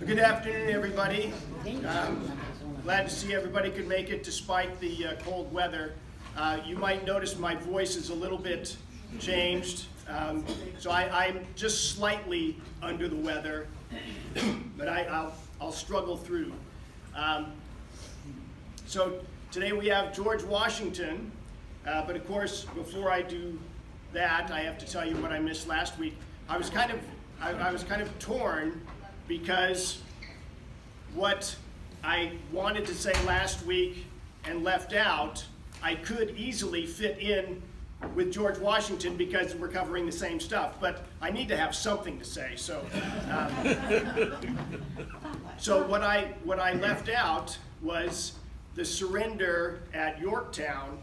Good afternoon, everybody. Glad to see everybody could make it despite the cold weather. You might notice my voice is a little bit changed. So I'm just slightly under the weather, but I'll struggle through. So today we have George Washington, but of course, before I do that, I have to tell you what I missed last week. I was kind of torn because what I wanted to say last week and left out, I could easily fit in with George Washington because we're covering the same stuff, but I need to have something to say. So, so what I left out was the surrender at Yorktown.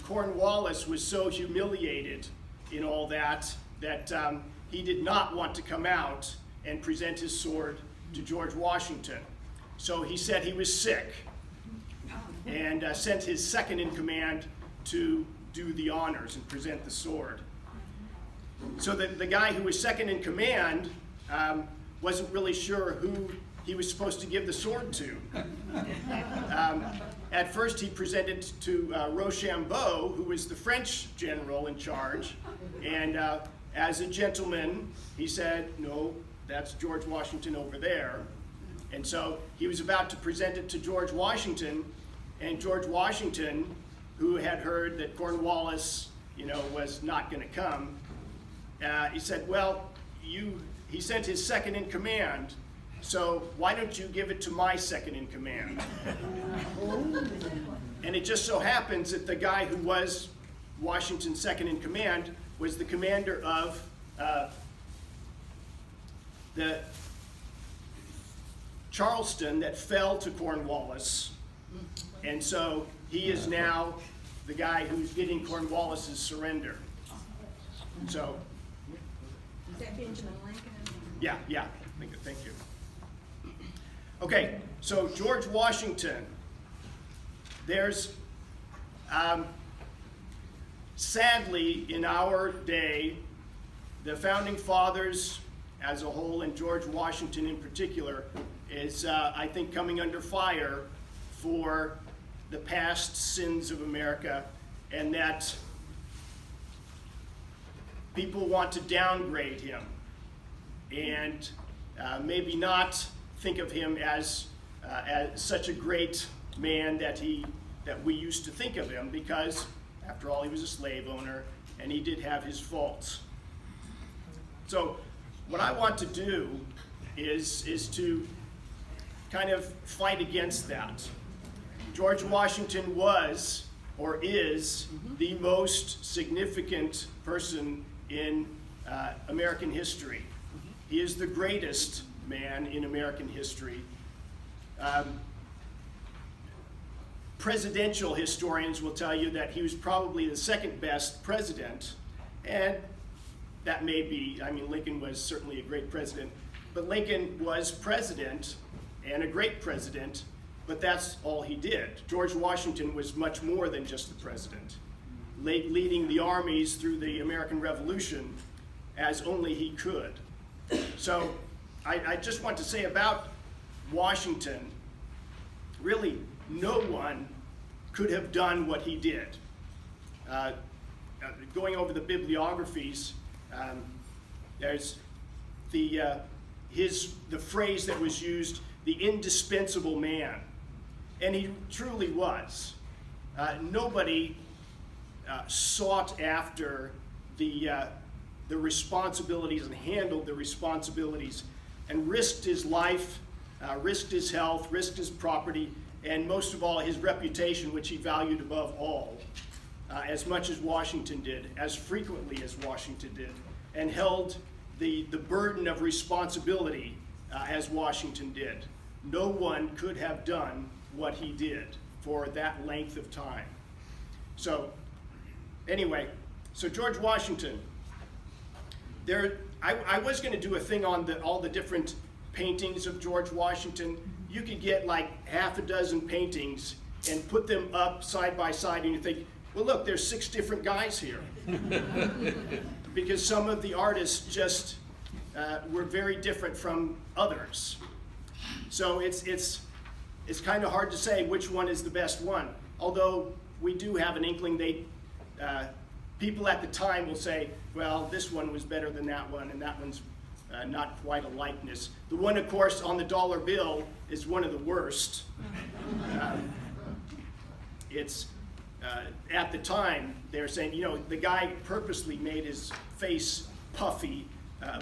Cornwallis was so humiliated in all that he did not want to come out and present his sword to George Washington. So he said he was sick and sent his second in command to do the honors and present the sword. So the guy who was second in command wasn't really sure who he was supposed to give the sword to. At first he presented to Rochambeau, who was the French general in charge, and as a gentleman, he said, no, that's George Washington over there. And so he was about to present it to George Washington, and George Washington, who had heard that Cornwallis, was not going to come, he said, well, he sent his second in command, so why don't you give it to my second in command? And it just so happens that the guy who was Washington's second in command was the commander of the Charleston that fell to Cornwallis. And so he is now the guy who's getting Cornwallis's surrender. So. Is that Benjamin Lincoln? Yeah. Thank you. Okay, so George Washington. There's, sadly, in our day, the Founding Fathers as a whole, and George Washington in particular, is, I think, coming under fire for the past sins of America, and that people want to downgrade him and maybe not think of him as such a great man that we used to think of him, because after all, he was a slave owner and he did have his faults. So what I want to do is to kind of fight against that. George Washington was, or is, the most significant person in American history. He is the greatest man in American history. Presidential historians will tell you that he was probably the second best president, and that may be, Lincoln was certainly a great president, but Lincoln was president and a great president, but that's all he did. George Washington was much more than just the president, leading the armies through the American Revolution as only he could. So I just want to say about Washington, really no one could have done what he did. Going over the bibliographies, there's the phrase that was used, the Indespensible Man, and he truly was. Nobody sought after the responsibilities and handled the responsibilities and risked his life, risked his health, risked his property, and most of all his reputation, which he valued above all, as much as Washington did, as frequently as Washington did, and held the burden of responsibility as Washington did. No one could have done what he did for that length of time. So anyway, so George Washington, I was going to do a thing on all the different paintings of George Washington. You could get like half a dozen paintings and put them up side by side, and you think, well, look, there's 6 different guys here. Because some of the artists just were very different from others. So it's kind of hard to say which one is the best one. Although we do have an inkling, people at the time will say, well, this one was better than that one, and that one's not quite a likeness. The one, of course, on the dollar bill is one of the worst. At the time, they were saying, the guy purposely made his face puffy,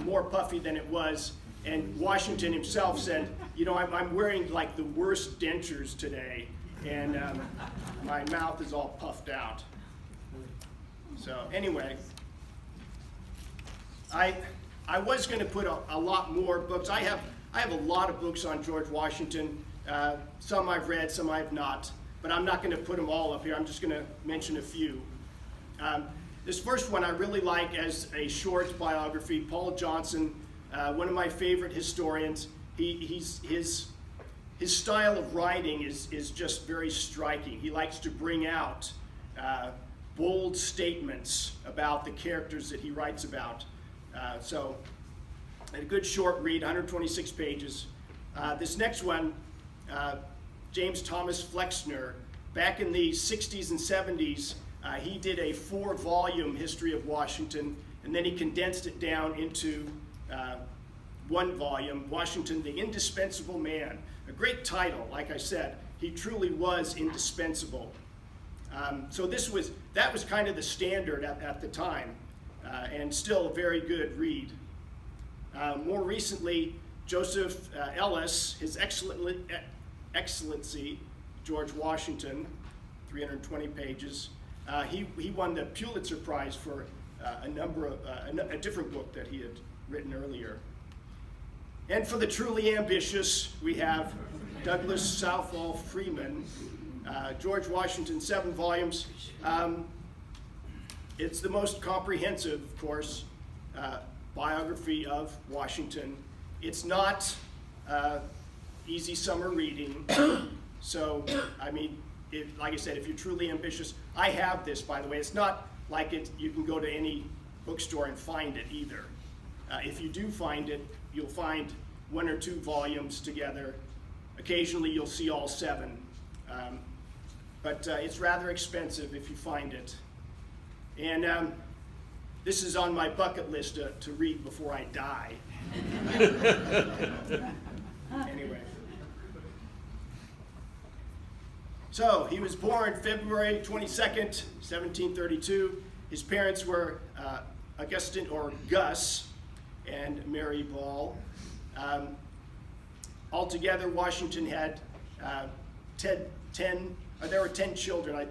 more puffy than it was. And Washington himself said, I'm wearing like the worst dentures today, and my mouth is all puffed out. So anyway, I was going to put a lot more books. I have a lot of books on George Washington. Some I've read, some I've not. But I'm not going to put them all up here. I'm just going to mention a few. This first one I really like as a short biography. Paul Johnson, one of my favorite historians. His style of writing is just very striking. He likes to bring out bold statements about the characters that he writes about. So a good short read, 126 pages. This next one, James Thomas Flexner, back in the 60s and 70s, he did a 4-volume history of Washington, and then he condensed it down into one volume, Washington, the Indespensible Man. A great title, like I said. He truly was indispensable. So that was kind of the standard at the time, and still a very good read. More recently, Joseph Ellis, His Excellency George Washington, 320 pages. He won the Pulitzer Prize for a different book that he had written earlier. And for the truly ambitious, we have Douglas Southall Freeman, George Washington, 7 volumes. It's the most comprehensive, of course, biography of Washington. It's not easy summer reading. So, like I said, if you're truly ambitious, I have this, by the way. It's not like you can go to any bookstore and find it either. If you do find it, you'll find 1 or 2 volumes together. Occasionally, you'll see all 7. But it's rather expensive if you find it. And this is on my bucket list to read before I die. Anyway. So, he was born February 22nd, 1732. His parents were Augustine, or Gus, and Mary Ball. Altogether, Washington had there were 10 children.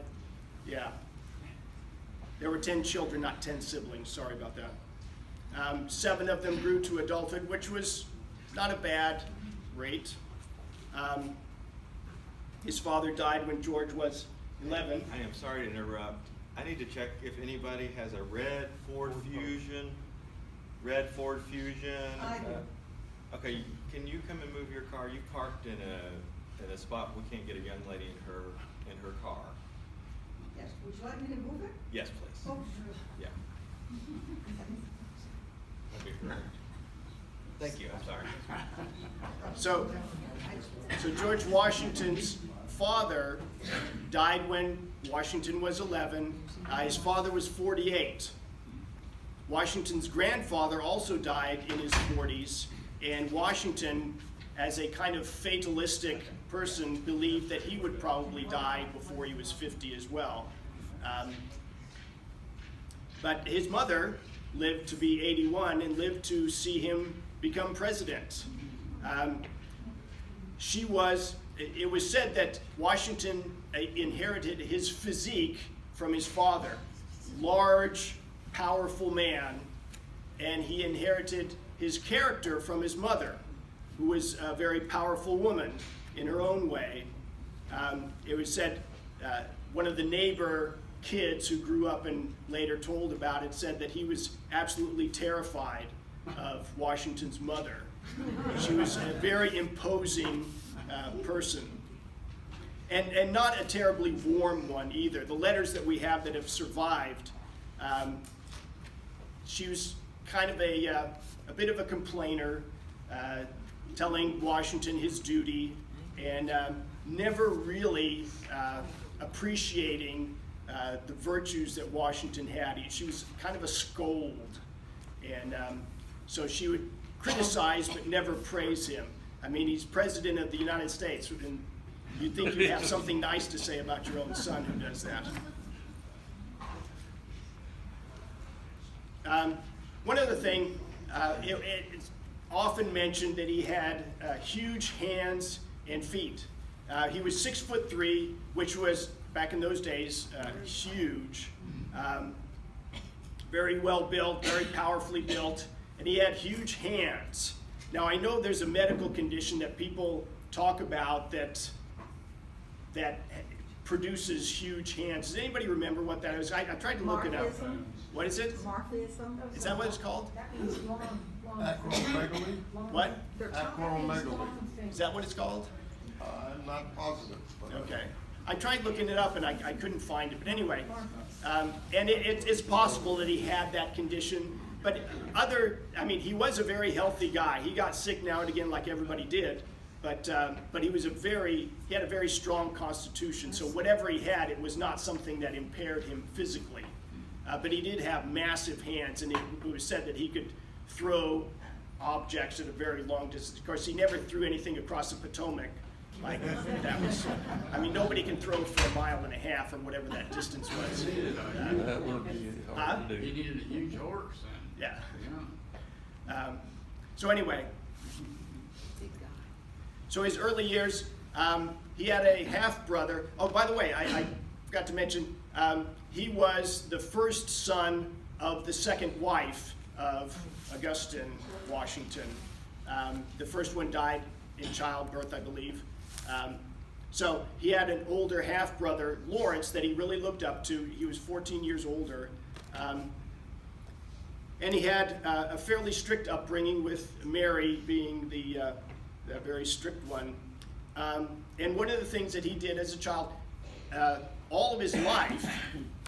There were 10 children, not 10 siblings. Sorry about that. 7 of them grew to adulthood, which was not a bad rate. His father died when George was 11. I am sorry to interrupt. I need to check if anybody has a red Ford Fusion. Red Ford Fusion. Okay, can you come and move your car? You parked in a spot we can't get a young lady in her car. Yes, would you like me to move it? Yes, please. Oh, sure. Yeah. That'd be great. Thank you. I'm sorry. So George Washington's father died when Washington was 11. His father was 48. Washington's grandfather also died in his 40s, and Washington, as a kind of fatalistic person, believed that he would probably die before he was 50 as well. But his mother lived to be 81 and lived to see him become president. It was said that Washington inherited his physique from his father, large, powerful man, and he inherited his character from his mother, who was a very powerful woman in her own way. It was said, one of the neighbor kids who grew up and later told about it said that he was absolutely terrified of Washington's mother. She was a very imposing person, and not a terribly warm one either. The letters that we have that have survived, she was kind of a bit of a complainer, telling Washington his duty, and never really appreciating the virtues that Washington had. She was kind of a scold, and so she would criticize but never praise him. I mean, he's president of the United States, and you'd think you'd have something nice to say about your own son who does that. One other thing, it's often mentioned that he had huge hands and feet. He was 6'3", which was, back in those days, huge. Very well built, very powerfully built, and he had huge hands. Now, I know there's a medical condition that people talk about that produces huge hands. Does anybody remember what that is? I tried to look it up. Morphism? What is it? Morphism? Is that what it's called? That means long. Acromegaly? What? Acromegaly. Is that what it's called? I'm not positive, but. Okay. I tried looking it up and I couldn't find it. But anyway, and it's possible that he had that condition. But he was a very healthy guy. He got sick now and again like everybody did. But he had a very strong constitution. So whatever he had, it was not something that impaired him physically. But he did have massive hands, and it was said that he could throw objects at a very long distance. Of course, he never threw anything across the Potomac. Like that was, nobody can throw for 1.5 miles or whatever that distance was. That would be hard to do. He needed a huge horse. Yeah. Yeah. So anyway, so his early years, he had a half-brother. Oh, by the way, I forgot to mention, he was the first son of the second wife of Augustine Washington. The first one died in childbirth, I believe. So he had an older half-brother, Lawrence, that he really looked up to. He was 14 years older. And he had a fairly strict upbringing, with Mary being the very strict one. And one of the things that he did as a child, all of his life,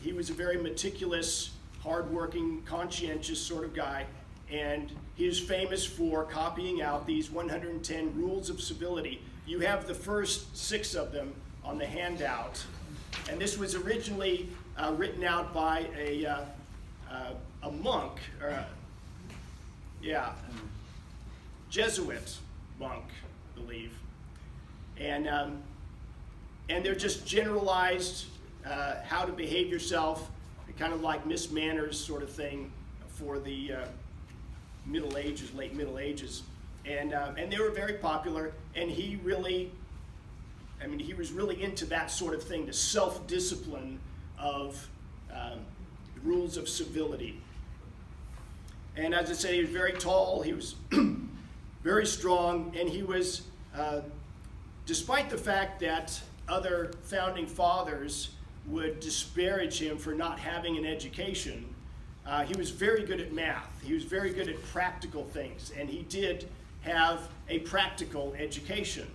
he was a very meticulous, hardworking, conscientious sort of guy. And he is famous for copying out these 110 rules of civility. You have the first 6 of them on the handout. And this was originally written out by a monk, Jesuit monk, I believe. And they're just generalized how to behave yourself, kind of like Miss Manners sort of thing for the Middle Ages, late Middle Ages. And they were very popular, and he was really into that sort of thing, the self-discipline of rules of civility. And as I said, he was very tall, he was very strong, and he was, despite the fact that other founding fathers would disparage him for not having an education, he was very good at math. He was very good at practical things, and he did have a practical education,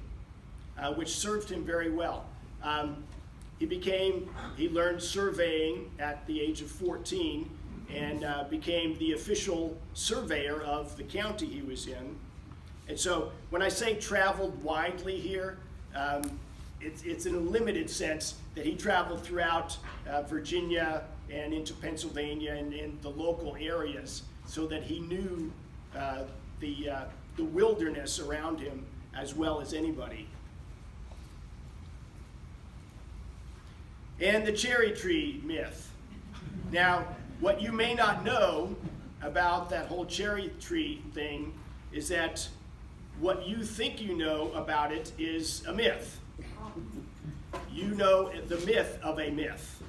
which served him very well. He learned surveying at the age of 14 and became the official surveyor of the county he was in. And so when I say traveled widely here, it's in a limited sense that he traveled throughout Virginia and into Pennsylvania and in the local areas, so that he knew the wilderness around him as well as anybody. And the cherry tree myth. Now, what you may not know about that whole cherry tree thing is that what you think you know about it is a myth. You know the myth of a myth.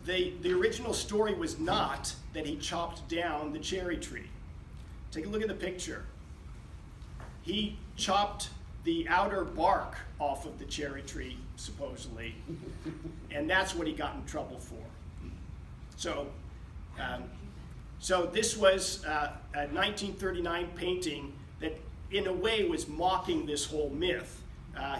The original story was not that he chopped down the cherry tree. Take a look at the picture. He chopped the outer bark off of the cherry tree, supposedly, and that's what he got in trouble for. So this was a 1939 painting that, in a way, was mocking this whole myth.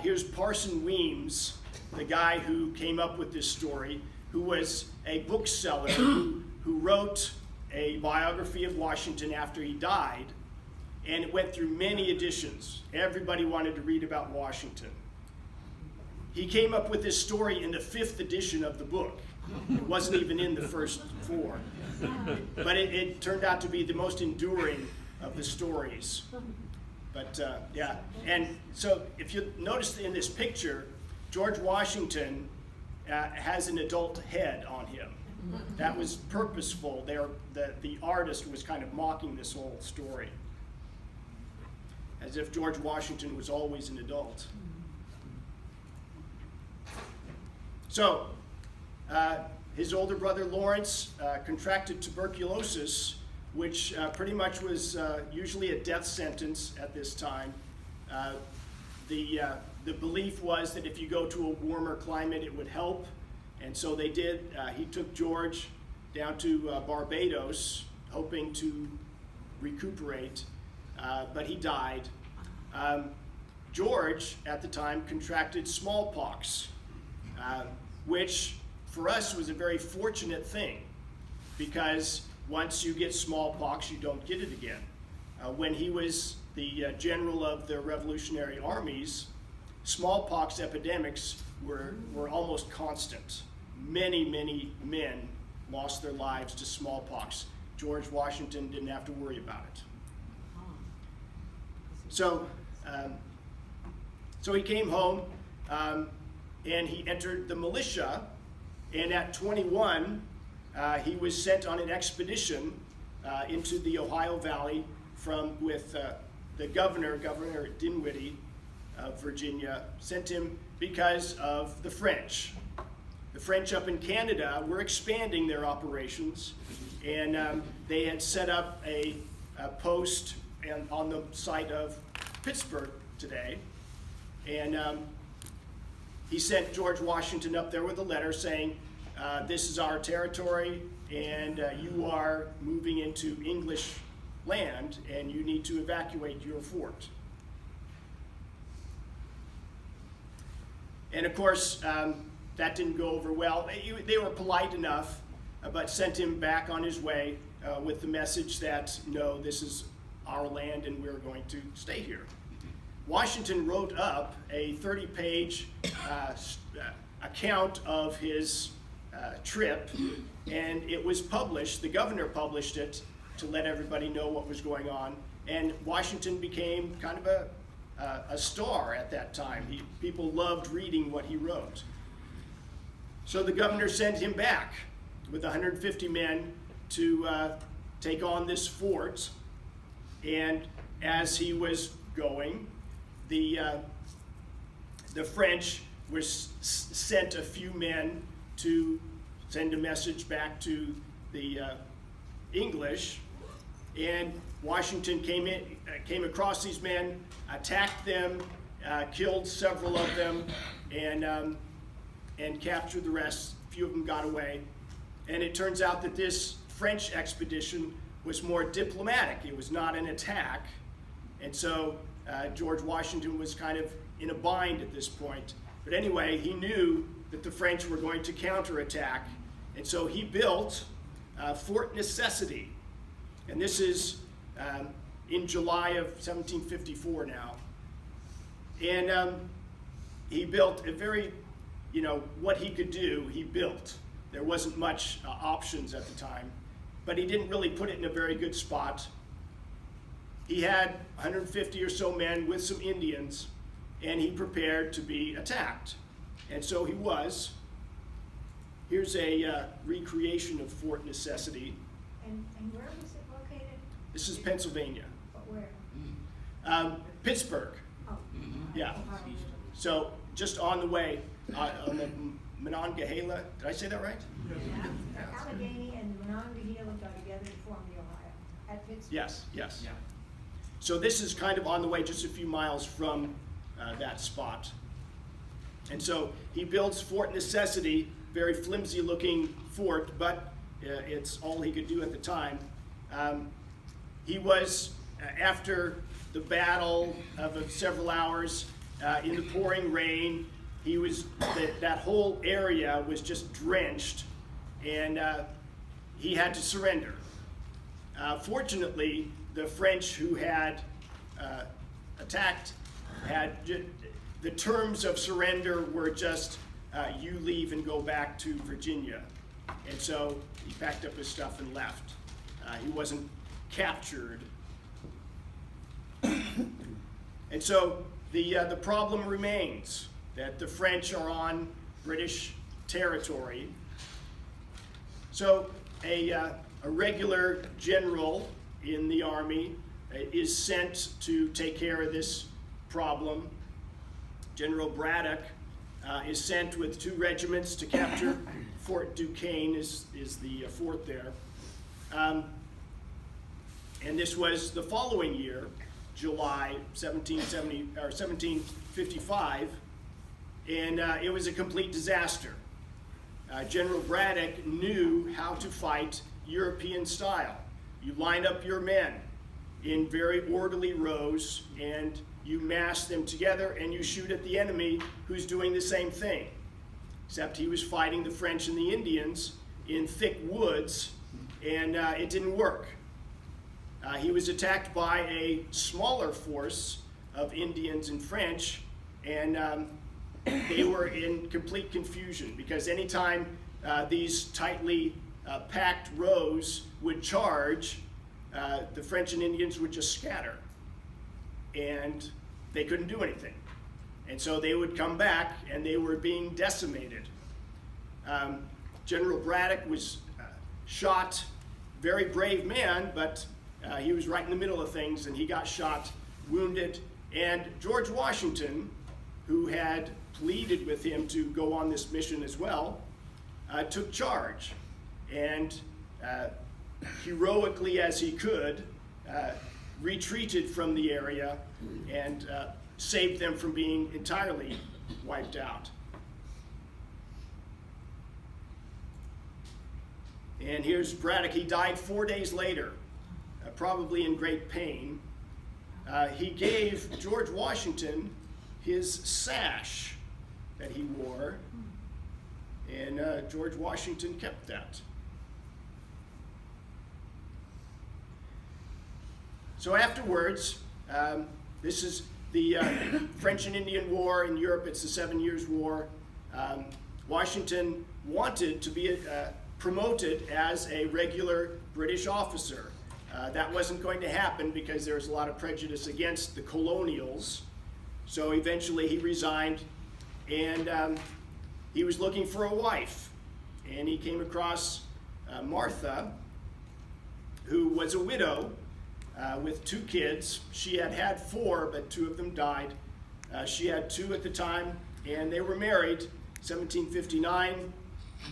Here's Parson Weems, the guy who came up with this story, who was a bookseller who wrote a biography of Washington after he died, and it went through many editions. Everybody wanted to read about Washington. He came up with this story in the 5th edition of the book. It wasn't even in the first 4. But it turned out to be the most enduring of the stories. But yeah, and so if you notice in this picture, George Washington has an adult head on him. That was purposeful. The artist was kind of mocking this whole story, as if George Washington was always an adult. So, his older brother Lawrence contracted tuberculosis, which pretty much was usually a death sentence at this time. The belief was that if you go to a warmer climate, it would help, and so they did. He took George down to Barbados, hoping to recuperate, but he died. George, at the time, contracted smallpox, which for us was a very fortunate thing, because once you get smallpox, you don't get it again. When he was the general of the Revolutionary Armies, smallpox epidemics were almost constant. Many men lost their lives to smallpox. George Washington didn't have to worry about it. So he came home, and he entered the militia, and at 21, he was sent on an expedition into the Ohio Valley with the Governor Dinwiddie of Virginia, sent him because of the French. The French up in Canada were expanding their operations, and they had set up a post on the site of Pittsburgh today, and he sent George Washington up there with a letter saying, this is our territory, and you are moving into English land, and you need to evacuate your fort. And of course, that didn't go over well. They were polite enough, but sent him back on his way with the message that, no, this is our land and we're going to stay here. Washington wrote up a 30-page account of his trip, and it was published. The governor published it to let everybody know what was going on, and Washington became kind of a star at that time. People loved reading what he wrote. So the governor sent him back with 150 men to take on this fort, and as he was going, the French sent a few men to send a message back to the English, and Washington came across these men, attacked them, killed several of them, and captured the rest. A few of them got away, and it turns out that this French expedition was more diplomatic. It was not an attack, and so George Washington was kind of in a bind at this point. But anyway, he knew that the French were going to counterattack, and so he built Fort Necessity. And this is in July of 1754 now. And he built a very, what he could do, he built. There wasn't much options at the time, but he didn't really put it in a very good spot. He had 150 or so men with some Indians, and he prepared to be attacked. And so he was. Here's a recreation of Fort Necessity. And where was it located? This is Pennsylvania. But where? Pittsburgh. Oh. Yeah. So just on the way, on the Monongahela. Did I say that right? Yeah. Allegheny and the Monongahela got together to form the Ohio at Pittsburgh. Yes. Yeah. So this is kind of on the way, just a few miles from that spot. And so he builds Fort Necessity, very flimsy looking fort, but it's all he could do at the time. He was, after the battle of several hours, in the pouring rain, that whole area was just drenched, and he had to surrender. Fortunately, the French who had attacked the terms of surrender were just you leave and go back to Virginia. And so he packed up his stuff and left. He wasn't captured. And so the problem remains that the French are on British territory. So a regular general in the army is sent to take care of this problem. General Braddock is sent with 2 regiments to capture Fort Duquesne is the fort there. And this was the following year, July 1755, and it was a complete disaster. General Braddock knew how to fight European style. You line up your men in very orderly rows, and you mass them together, and you shoot at the enemy who's doing the same thing. Except he was fighting the French and the Indians in thick woods, and it didn't work. He was attacked by a smaller force of Indians and French, and they were in complete confusion, because anytime these tightly packed rows would charge, the French and Indians would just scatter, and they couldn't do anything. And so they would come back, and they were being decimated. General Braddock was shot, very brave man, but he was right in the middle of things, and he got shot, wounded. And George Washington, who had pleaded with him to go on this mission as well, took charge, and heroically as he could, retreated from the area and saved them from being entirely wiped out. And here's Braddock. He died 4 days later, probably in great pain. He gave George Washington his sash that he wore, and George Washington kept that. So afterwards, this is the French and Indian War in Europe. It's the 7 Years' War. Washington wanted to be promoted as a regular British officer. That wasn't going to happen because there was a lot of prejudice against the colonials. So eventually he resigned, and he was looking for a wife. And he came across Martha, who was a widow with 2 kids. She had had 4, but 2 of them died. She had 2 at the time, and they were married. 1759,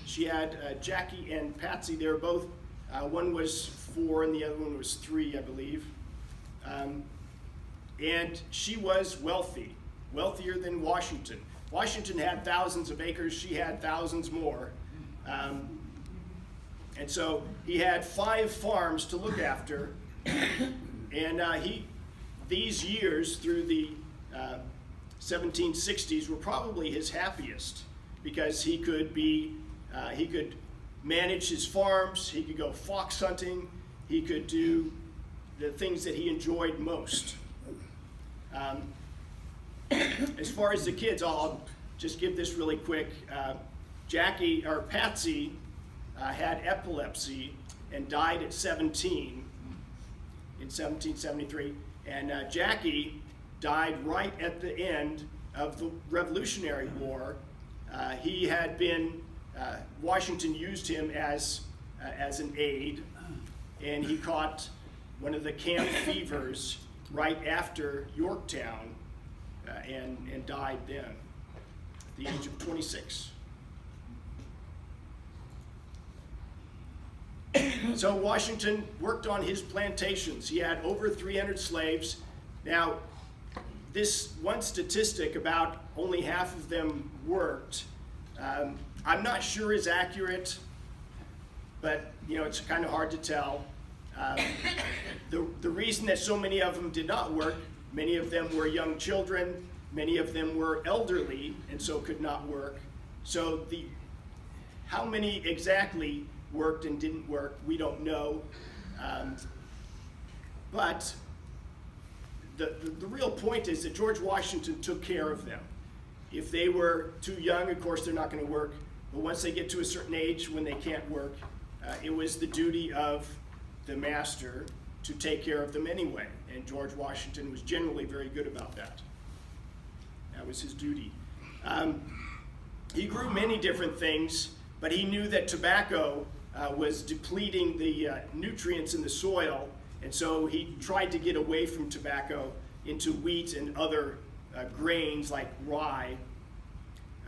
she had Jackie and Patsy. They were both, one was 4 and the other one was 3, I believe. And she was wealthy, wealthier than Washington. Washington had thousands of acres, she had thousands more. And so he had 5 farms to look after. And these years through the 1760s were probably his happiest, because he could manage his farms, he could go fox hunting, he could do the things that he enjoyed most. As far as the kids, I'll just give this really quick. Patsy had epilepsy and died at 17 in 1773, and Jackie died right at the end of the Revolutionary War. He had been, Washington used him as an aide, and he caught one of the camp fevers right after Yorktown, and died then at the age of 26. So Washington worked on his plantations. He had over 300 slaves. Now, this one statistic about only half of them worked, I'm not sure is accurate, but it's kind of hard to tell. The reason that so many of them did not work, many of them were young children, many of them were elderly, and so could not work. So how many exactly worked and didn't work, we don't know. But the real point is that George Washington took care of them. If they were too young, of course, they're not going to work. But once they get to a certain age when they can't work, it was the duty of the master to take care of them anyway. And George Washington was generally very good about that. That was his duty. He grew many different things, but he knew that tobacco was depleting the nutrients in the soil, and so he tried to get away from tobacco into wheat and other grains like rye.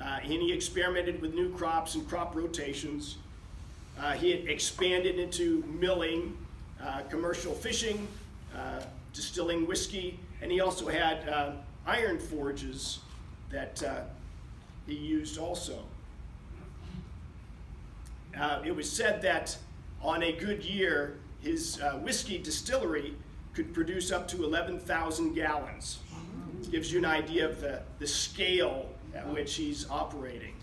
And he experimented with new crops and crop rotations. He had expanded into milling, commercial fishing, distilling whiskey, and he also had iron forges that he used also. It was said that on a good year, his whiskey distillery could produce up to 11,000 gallons. It gives you an idea of the scale at which he's operating.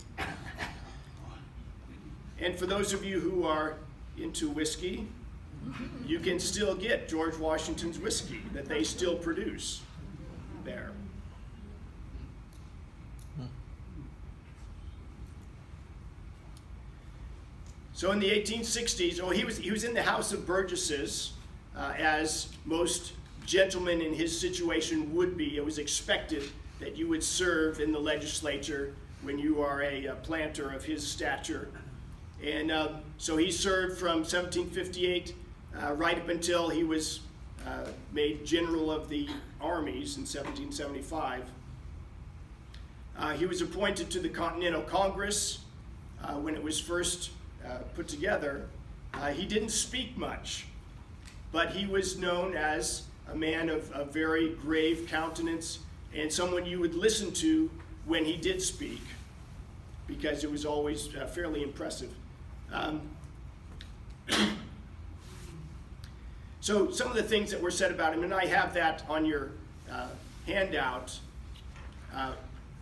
And for those of you who are into whiskey, you can still get George Washington's whiskey that they still produce there. So in the 1860s, he was in the House of Burgesses, as most gentlemen in his situation would be. It was expected that you would serve in the legislature when you are a planter of his stature. And so he served from 1758 right up until he was made general of the Armies in 1775. He was appointed to the Continental Congress when it was first put together. He didn't speak much, but he was known as a man of a very grave countenance and someone you would listen to when he did speak, because it was always fairly impressive. So some of the things that were said about him, and I have that on your handout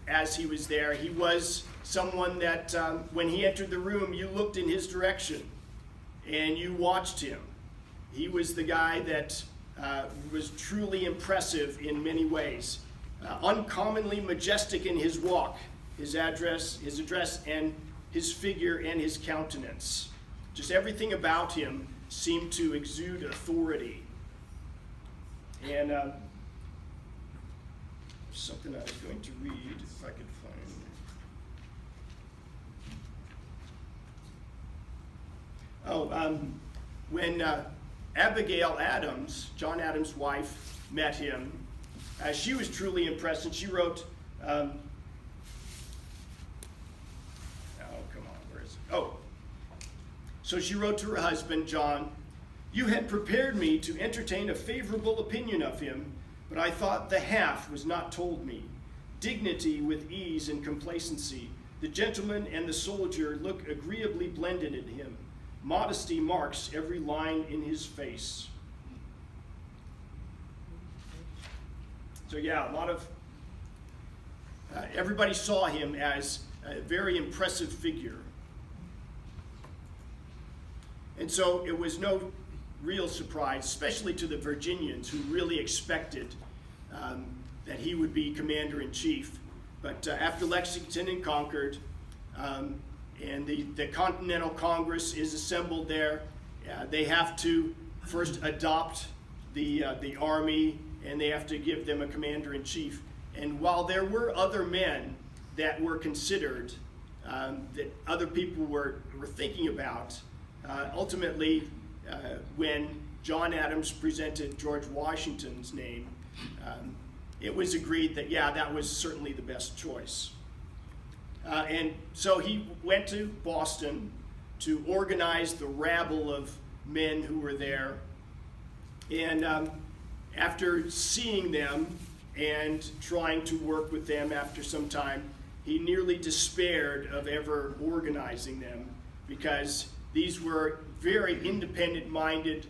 as he was there. He was someone that when he entered the room, you looked in his direction and you watched him. He was the guy that was truly impressive in many ways. Uncommonly majestic in his walk, his address, and his figure and his countenance. Just everything about him seemed to exude authority. And something I was going to read, if I could find. When Abigail Adams, John Adams' wife, met him, she was truly impressed, and she wrote, so she wrote to her husband, John, "You had prepared me to entertain a favorable opinion of him, but I thought the half was not told me. Dignity with ease and complacency. The gentleman and the soldier look agreeably blended in him. Modesty marks every line in his face." So yeah, a lot of, everybody saw him as a very impressive figure. And so it was no real surprise, especially to the Virginians, who really expected that he would be commander-in-chief. But after Lexington and Concord, and the Continental Congress is assembled there, they have to first adopt the army, and they have to give them a commander-in-chief. And while there were other men that were considered, that other people were thinking about, ultimately, when John Adams presented George Washington's name, it was agreed that, yeah, that was certainly the best choice. And so he went to Boston to organize the rabble of men who were there. And after seeing them and trying to work with them after some time, he nearly despaired of ever organizing them, because these were very independent-minded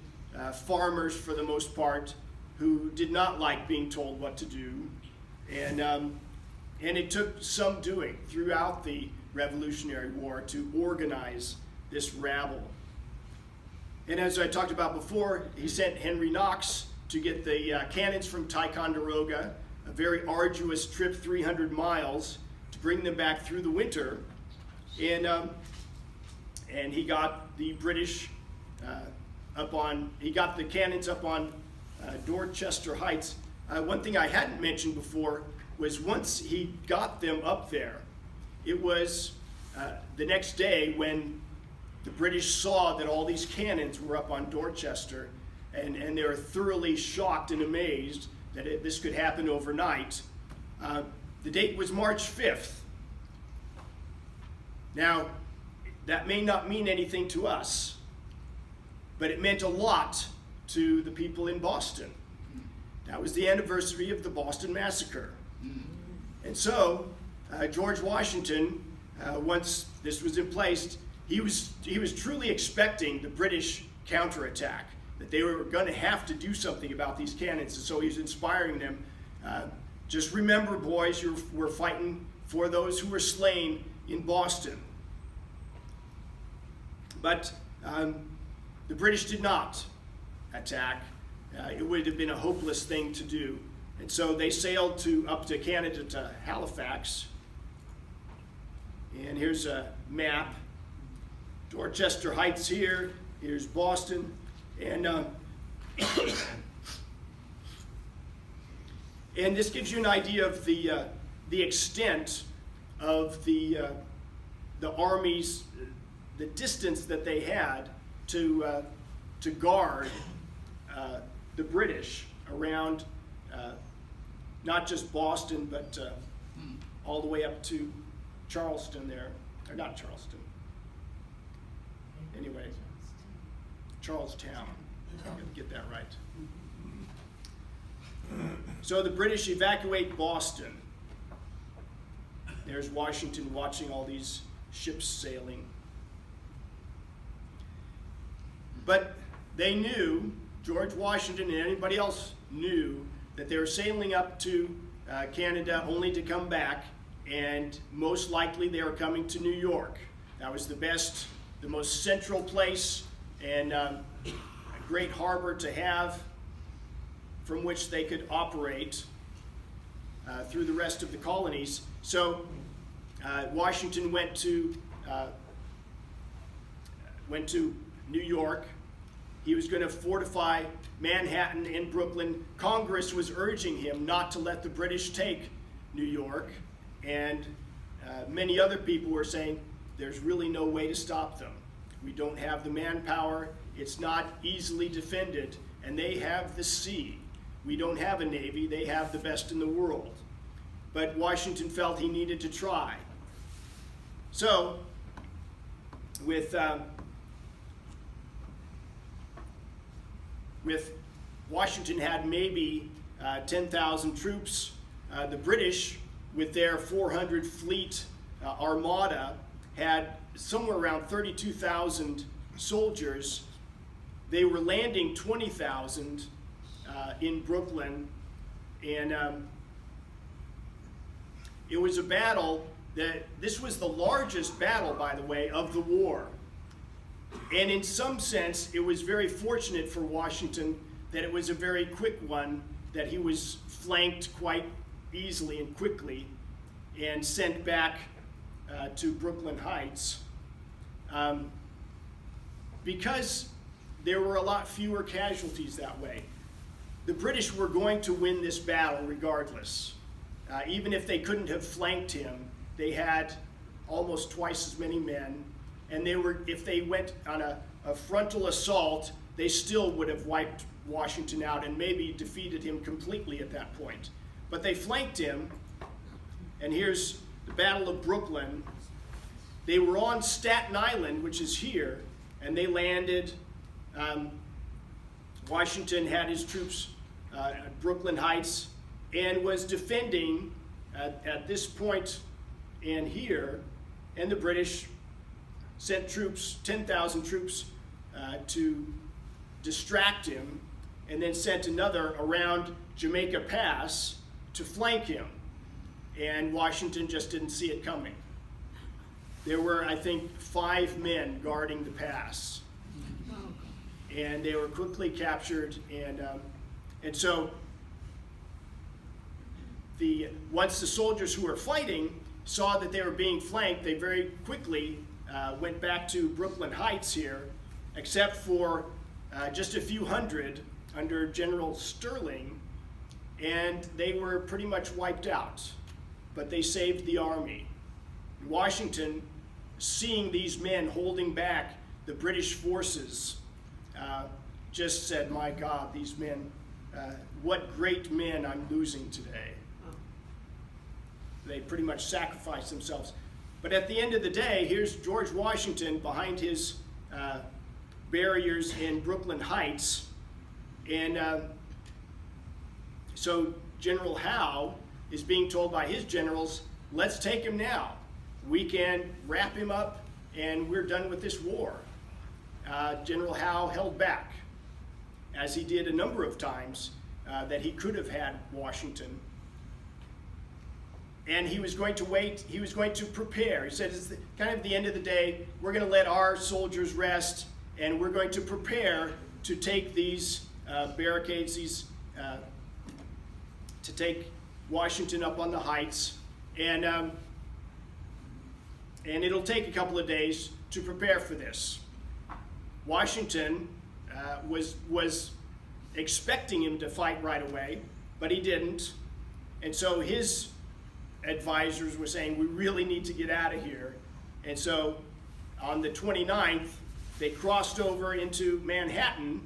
farmers for the most part, who did not like being told what to do. And it took some doing throughout the Revolutionary War to organize this rabble. And as I talked about before, he sent Henry Knox to get the cannons from Ticonderoga, a very arduous trip, 300 miles, to bring them back through the winter. And he got the British he got the cannons up on Dorchester Heights. One thing I hadn't mentioned before was once he got them up there, it was the next day when the British saw that all these cannons were up on Dorchester, and they were thoroughly shocked and amazed that this could happen overnight. The date was March 5th. Now, that may not mean anything to us, but it meant a lot to the people in Boston. That was the anniversary of the Boston Massacre. And so, George Washington, once this was in place, he was truly expecting the British counterattack, that they were going to have to do something about these cannons. And so he's inspiring them. Just remember, boys, we're fighting for those who were slain in Boston. But the British did not attack. It would have been a hopeless thing to do. And so they sailed up to Canada, to Halifax. And here's a map. Dorchester Heights here. Here's Boston. And and this gives you an idea of the extent of the armies, the distance that they had to guard the British around not just Boston, but all the way up to Charleston there, or not Charleston. Anyway, Charlestown. I'm going to get that right. So the British evacuate Boston. There's Washington watching all these ships sailing. But they knew, George Washington and anybody else knew, that they were sailing up to Canada only to come back, and most likely they were coming to New York. That was the most central place, and a great harbor to have from which they could operate through the rest of the colonies. So Washington went to New York. He was going to fortify Manhattan and Brooklyn. Congress was urging him not to let the British take New York, and many other people were saying, there's really no way to stop them. We don't have the manpower. It's not easily defended, and they have the sea. We don't have a navy. They have the best in the world. But Washington felt he needed to try. So, with Washington had maybe 10,000 troops. The British, with their 400 fleet armada, had somewhere around 32,000 soldiers. They were landing 20,000 in Brooklyn, and it was a battle this was the largest battle, by the way, of the war. And in some sense, it was very fortunate for Washington that it was a very quick one, that he was flanked quite easily and quickly and sent back to Brooklyn Heights. Because there were a lot fewer casualties that way. The British were going to win this battle regardless. Even if they couldn't have flanked him, they had almost twice as many men. And if they went on a frontal assault, they still would have wiped Washington out and maybe defeated him completely at that point. But they flanked him, and here's the Battle of Brooklyn. They were on Staten Island, which is here, and they landed. Washington had his troops at Brooklyn Heights and was defending at this point and here, and the British sent troops, 10,000 troops, to distract him, and then sent another around Jamaica Pass to flank him. And Washington just didn't see it coming. There were, I think, 5 men guarding the pass. And they were quickly captured, And so once the soldiers who were fighting saw that they were being flanked, they very quickly went back to Brooklyn Heights here, except for just a few hundred under General Sterling, and they were pretty much wiped out. But they saved the army. Washington, seeing these men holding back the British forces, just said, my God, these men, what great men I'm losing today. They pretty much sacrificed themselves. But at the end of the day, here's George Washington behind his barriers in Brooklyn Heights. And so General Howe is being told by his generals, let's take him now. We can wrap him up and we're done with this war. General Howe held back, as he did a number of times that he could have had Washington. And he was going to wait, he was going to prepare. He said, it's kind of the end of the day, we're going to let our soldiers rest, and we're going to prepare to take these barricades, to take Washington up on the heights. And it'll take a couple of days to prepare for this. Washington was expecting him to fight right away, but he didn't. And so his advisors were saying, we really need to get out of here. And so on the 29th, they crossed over into Manhattan.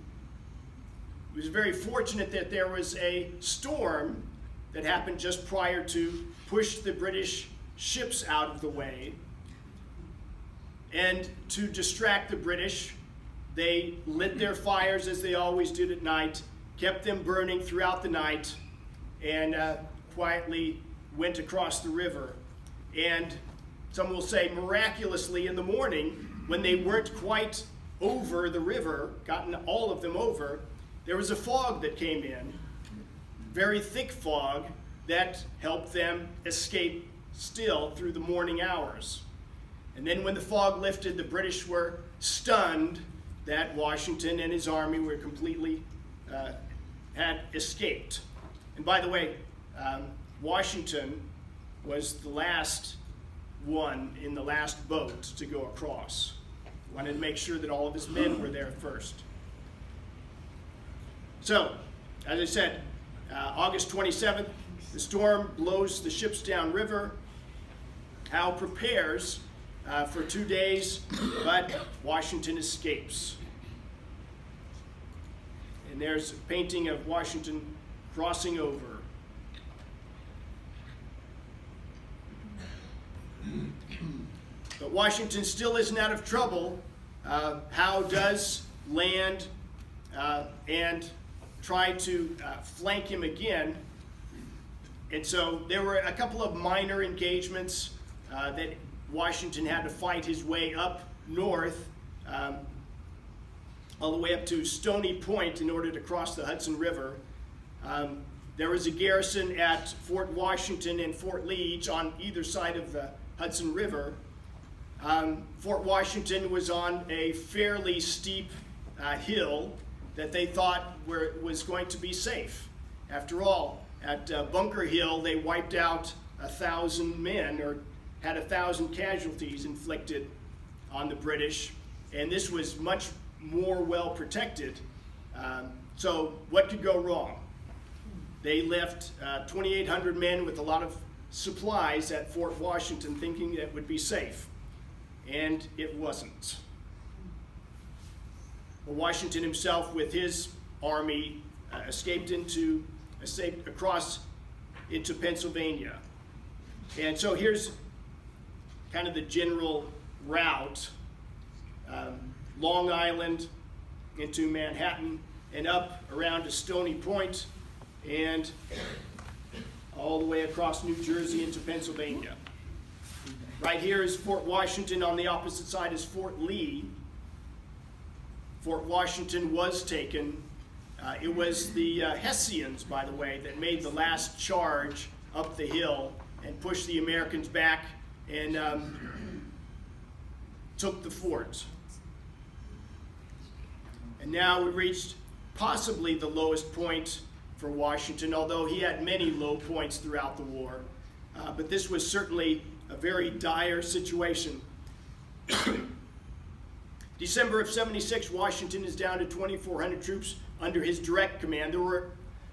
It was very fortunate that there was a storm that happened just prior to push the British ships out of the way. And to distract the British, they lit their fires as they always did at night, kept them burning throughout the night, and quietly went across the river. And some will say miraculously in the morning, when they weren't quite over the river, gotten all of them over, there was a fog that came in, very thick fog, that helped them escape still through the morning hours. And then when the fog lifted, the British were stunned that Washington and his army were completely, had escaped. And by the way, Washington was the last one in the last boat to go across. Wanted to make sure that all of his men were there first. So, as I said, August 27th, the storm blows the ships downriver. Howe prepares for 2 days, but Washington escapes. And there's a painting of Washington crossing over. But Washington still isn't out of trouble. Howe does land and try to flank him again. And so there were a couple of minor engagements that Washington had to fight his way up north, all the way up to Stony Point in order to cross the Hudson River. There was a garrison at Fort Washington and Fort Lee, each on either side of the Hudson River. Fort Washington was on a fairly steep hill that they thought was going to be safe. After all, at Bunker Hill, they wiped out 1,000 men, or had 1,000 casualties inflicted on the British, and this was much more well protected. So what could go wrong? They left 2,800 men with a lot of supplies at Fort Washington, thinking that it would be safe, and it wasn't. Well, Washington himself, with his army, escaped across into Pennsylvania. And so here's kind of the general route. Long Island into Manhattan and up around to Stony Point and all the way across New Jersey into Pennsylvania. Right here is Fort Washington. On the opposite side is Fort Lee. Fort Washington was taken. It was the Hessians, by the way, that made the last charge up the hill and pushed the Americans back and took the fort. And now we reached possibly the lowest point for Washington, although he had many low points throughout the war. But this was certainly a very dire situation. December of 76, Washington is down to 2,400 troops under his direct command. There were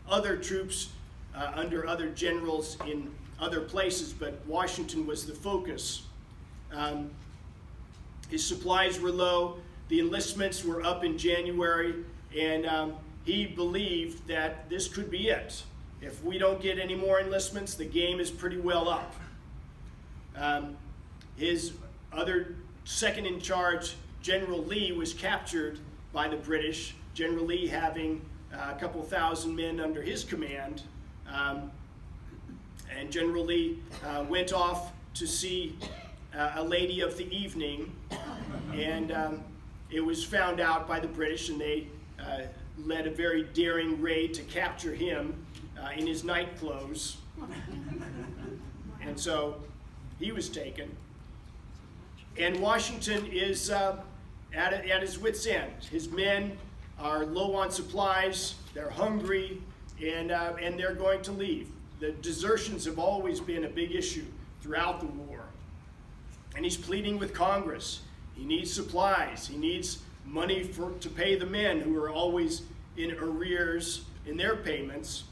other troops under other generals in other places, but Washington was the focus. His supplies were low. The enlistments were up in January, and he believed that this could be it. If we don't get any more enlistments, the game is pretty well up. His other second in charge, General Lee, was captured by the British, General Lee having a couple thousand men under his command. And General Lee went off to see a lady of the evening, and it was found out by the British, and they led a very daring raid to capture him in his night clothes. And so he was taken. And Washington is at his wit's end. His men are low on supplies, they're hungry, and they're going to leave. The desertions have always been a big issue throughout the war. And he's pleading with Congress. He needs supplies. He needs money to pay the men who are always in arrears in their payments.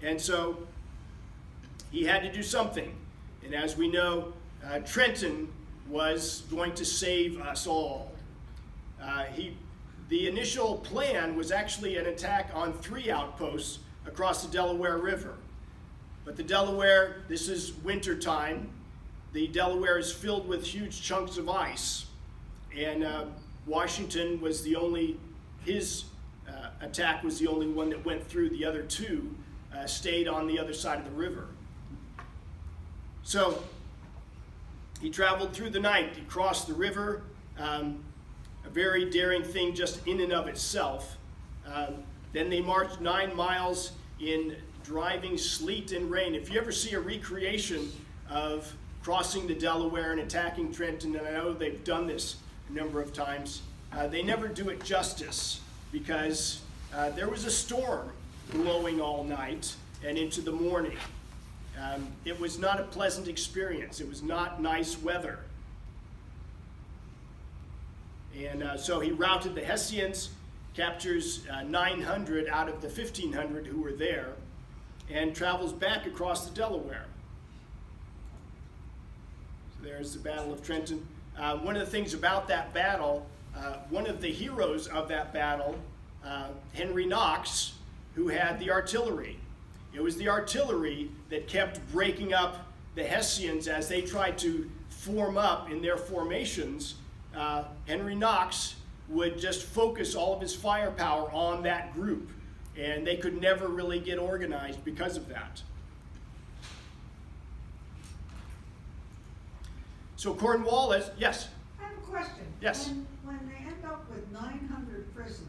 And so he had to do something. And as we know, Trenton was going to save us all. The initial plan was actually an attack on 3 outposts across the Delaware River. But the Delaware, this is winter time, the Delaware is filled with huge chunks of ice. And Washington was his attack was the only one that went through. The other 2 stayed on the other side of the river. So he traveled through the night. He crossed the river, a very daring thing just in and of itself. Then they marched 9 miles in driving sleet and rain. If you ever see a recreation of crossing the Delaware and attacking Trenton, and I know they've done this a number of times, they never do it justice, because there was a storm blowing all night and into the morning. It was not a pleasant experience. It was not nice weather. And so he routed the Hessians, captures 900 out of the 1,500 who were there, and travels back across the Delaware. So there's the Battle of Trenton. One of the things about that battle, one of the heroes of that battle, Henry Knox, who had the artillery. It was the artillery that kept breaking up the Hessians as they tried to form up in their formations. Henry Knox would just focus all of his firepower on that group, and they could never really get organized because of that. So Cornwallis, yes? I have a question. Yes. When they end up with 900 prisoners,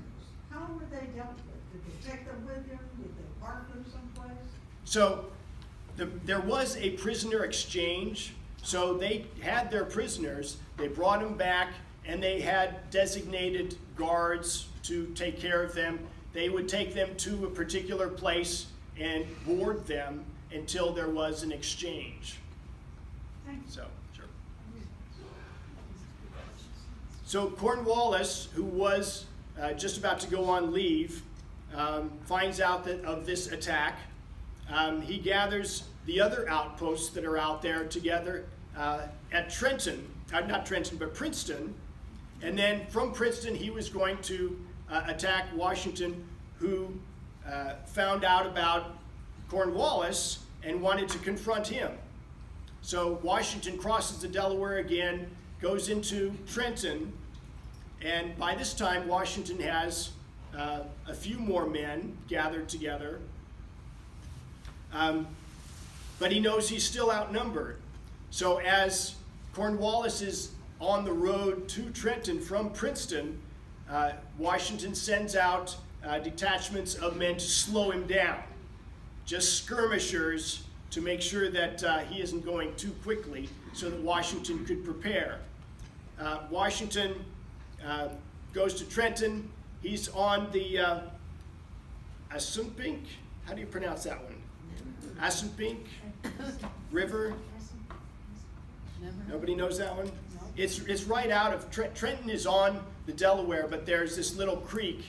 how were they dealt with? Did they take them with them? Did they park them someplace? So there was a prisoner exchange. So they had their prisoners, they brought them back, and they had designated guards to take care of them. They would take them to a particular place and board them until there was an exchange. Thanks. So, sure. So Cornwallis, who was just about to go on leave, finds out of this attack. He gathers the other outposts that are out there together at Trenton, not Trenton, but Princeton. And then from Princeton, he was going to attack Washington, who found out about Cornwallis and wanted to confront him. So Washington crosses the Delaware again, goes into Trenton, and by this time, Washington has a few more men gathered together. But he knows he's still outnumbered. So as Cornwallis is on the road to Trenton from Princeton, Washington sends out detachments of men to slow him down, just skirmishers to make sure that he isn't going too quickly so that Washington could prepare. Washington goes to Trenton. He's on the Assunpink. how do you pronounce that one? Assunpink River. Nobody knows that one? It's right out of Trenton is on the Delaware, but there's this little creek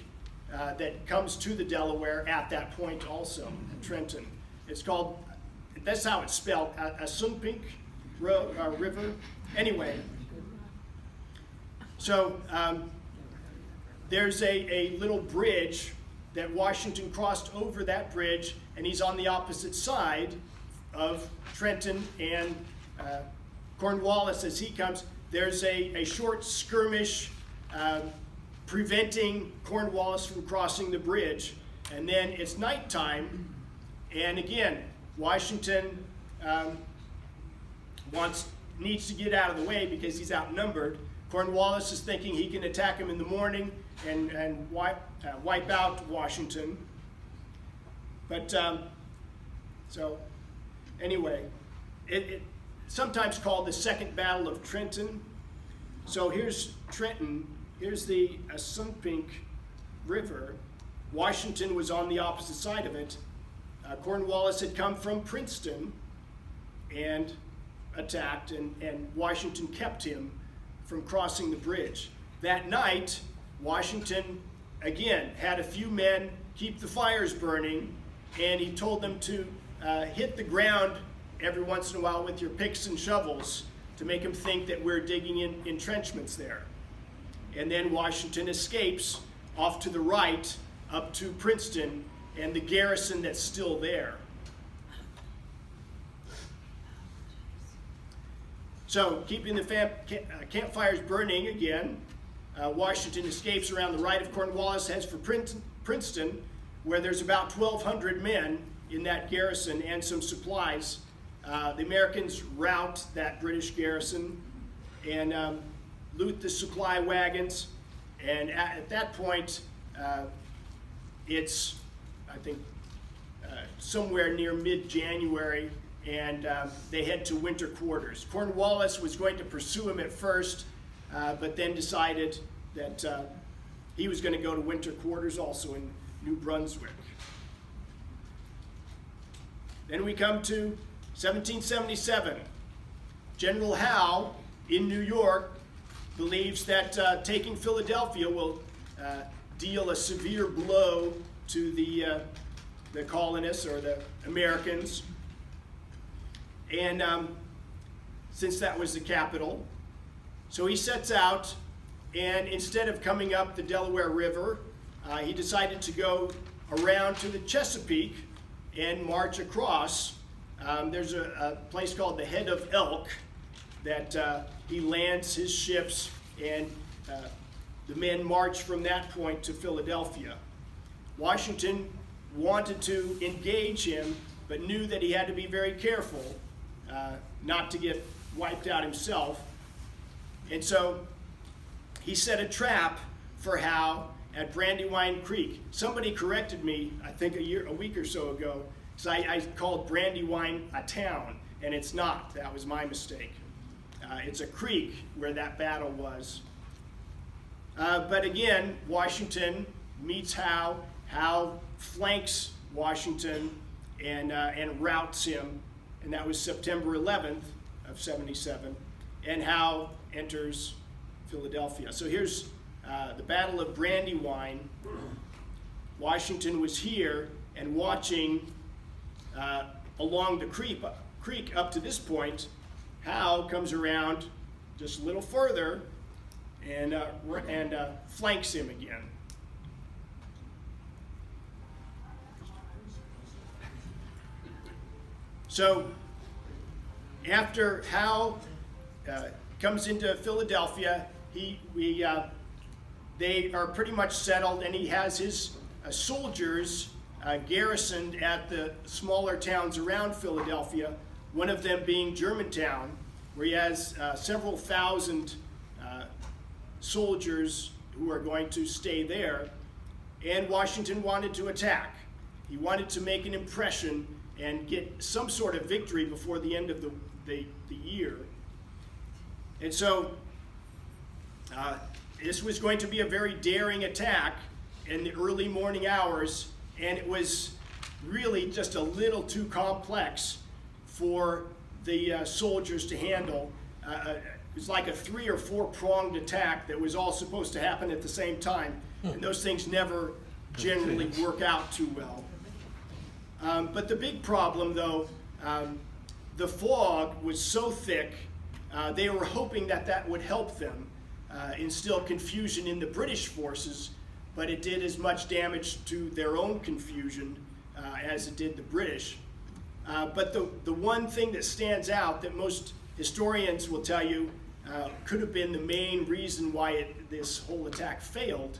that comes to the Delaware at that point also, Trenton. It's called, that's how it's spelled, Assunpink River. Anyway, so there's a little bridge that Washington crossed over that bridge, and he's on the opposite side of Trenton and Cornwallis as he comes. There's a short skirmish preventing Cornwallis from crossing the bridge, and then it's nighttime, and again, Washington needs to get out of the way because he's outnumbered. Cornwallis is thinking he can attack him in the morning and wipe out Washington. But so anyway, it sometimes called the Second Battle of Trenton. So here's Trenton. Here's the Assunpink River. Washington was on the opposite side of it. Cornwallis had come from Princeton and attacked, and Washington kept him from crossing the bridge. That night, Washington, again, had a few men keep the fires burning, and he told them to hit the ground every once in a while with your picks and shovels to make them think that we're digging in entrenchments there. And then Washington escapes off to the right up to Princeton and the garrison that's still there. So, keeping the campfires burning again, Washington escapes around the right of Cornwallis, heads for Princeton, where there's about 1,200 men in that garrison and some supplies. The Americans rout that British garrison and loot the supply wagons. And at that point, it's, I think, somewhere near mid-January, and they head to winter quarters. Cornwallis was going to pursue him at first, but then decided that he was going to go to winter quarters also in New Brunswick. Then we come to 1777. General Howe in New York believes that taking Philadelphia will deal a severe blow to the colonists or the Americans. And since that was the capital, so he sets out, and instead of coming up the Delaware River, he decided to go around to the Chesapeake and march across. There's a place called the Head of Elk that he lands his ships, and the men march from that point to Philadelphia. Washington wanted to engage him, but knew that he had to be very careful not to get wiped out himself. And so he set a trap for Howe at Brandywine Creek. Somebody corrected me, I think a week or so ago, because I called Brandywine a town, and it's not. That was my mistake. It's a creek where that battle was. But again, Washington meets Howe. Howe flanks Washington and routs him, and that was September 11th of 77. And Howe enters Philadelphia. So here's the Battle of Brandywine. Washington was here and watching along the creek up to this point. Howe comes around just a little further and flanks him again. So after Howe comes into Philadelphia, they are pretty much settled, and he has his soldiers garrisoned at the smaller towns around Philadelphia, one of them being Germantown, where he has several thousand soldiers who are going to stay there. And Washington wanted to attack. He wanted to make an impression and get some sort of victory before the end of the year. And so this was going to be a very daring attack in the early morning hours, and it was really just a little too complex for the soldiers to handle. It was like a 3 or 4 pronged attack that was all supposed to happen at the same time, and those things never generally work out too well. But the big problem, though, the fog was so thick, they were hoping that that would help them instill confusion in the British forces, but it did as much damage to their own confusion as it did the British. But the one thing that stands out that most historians will tell you could have been the main reason why this whole attack failed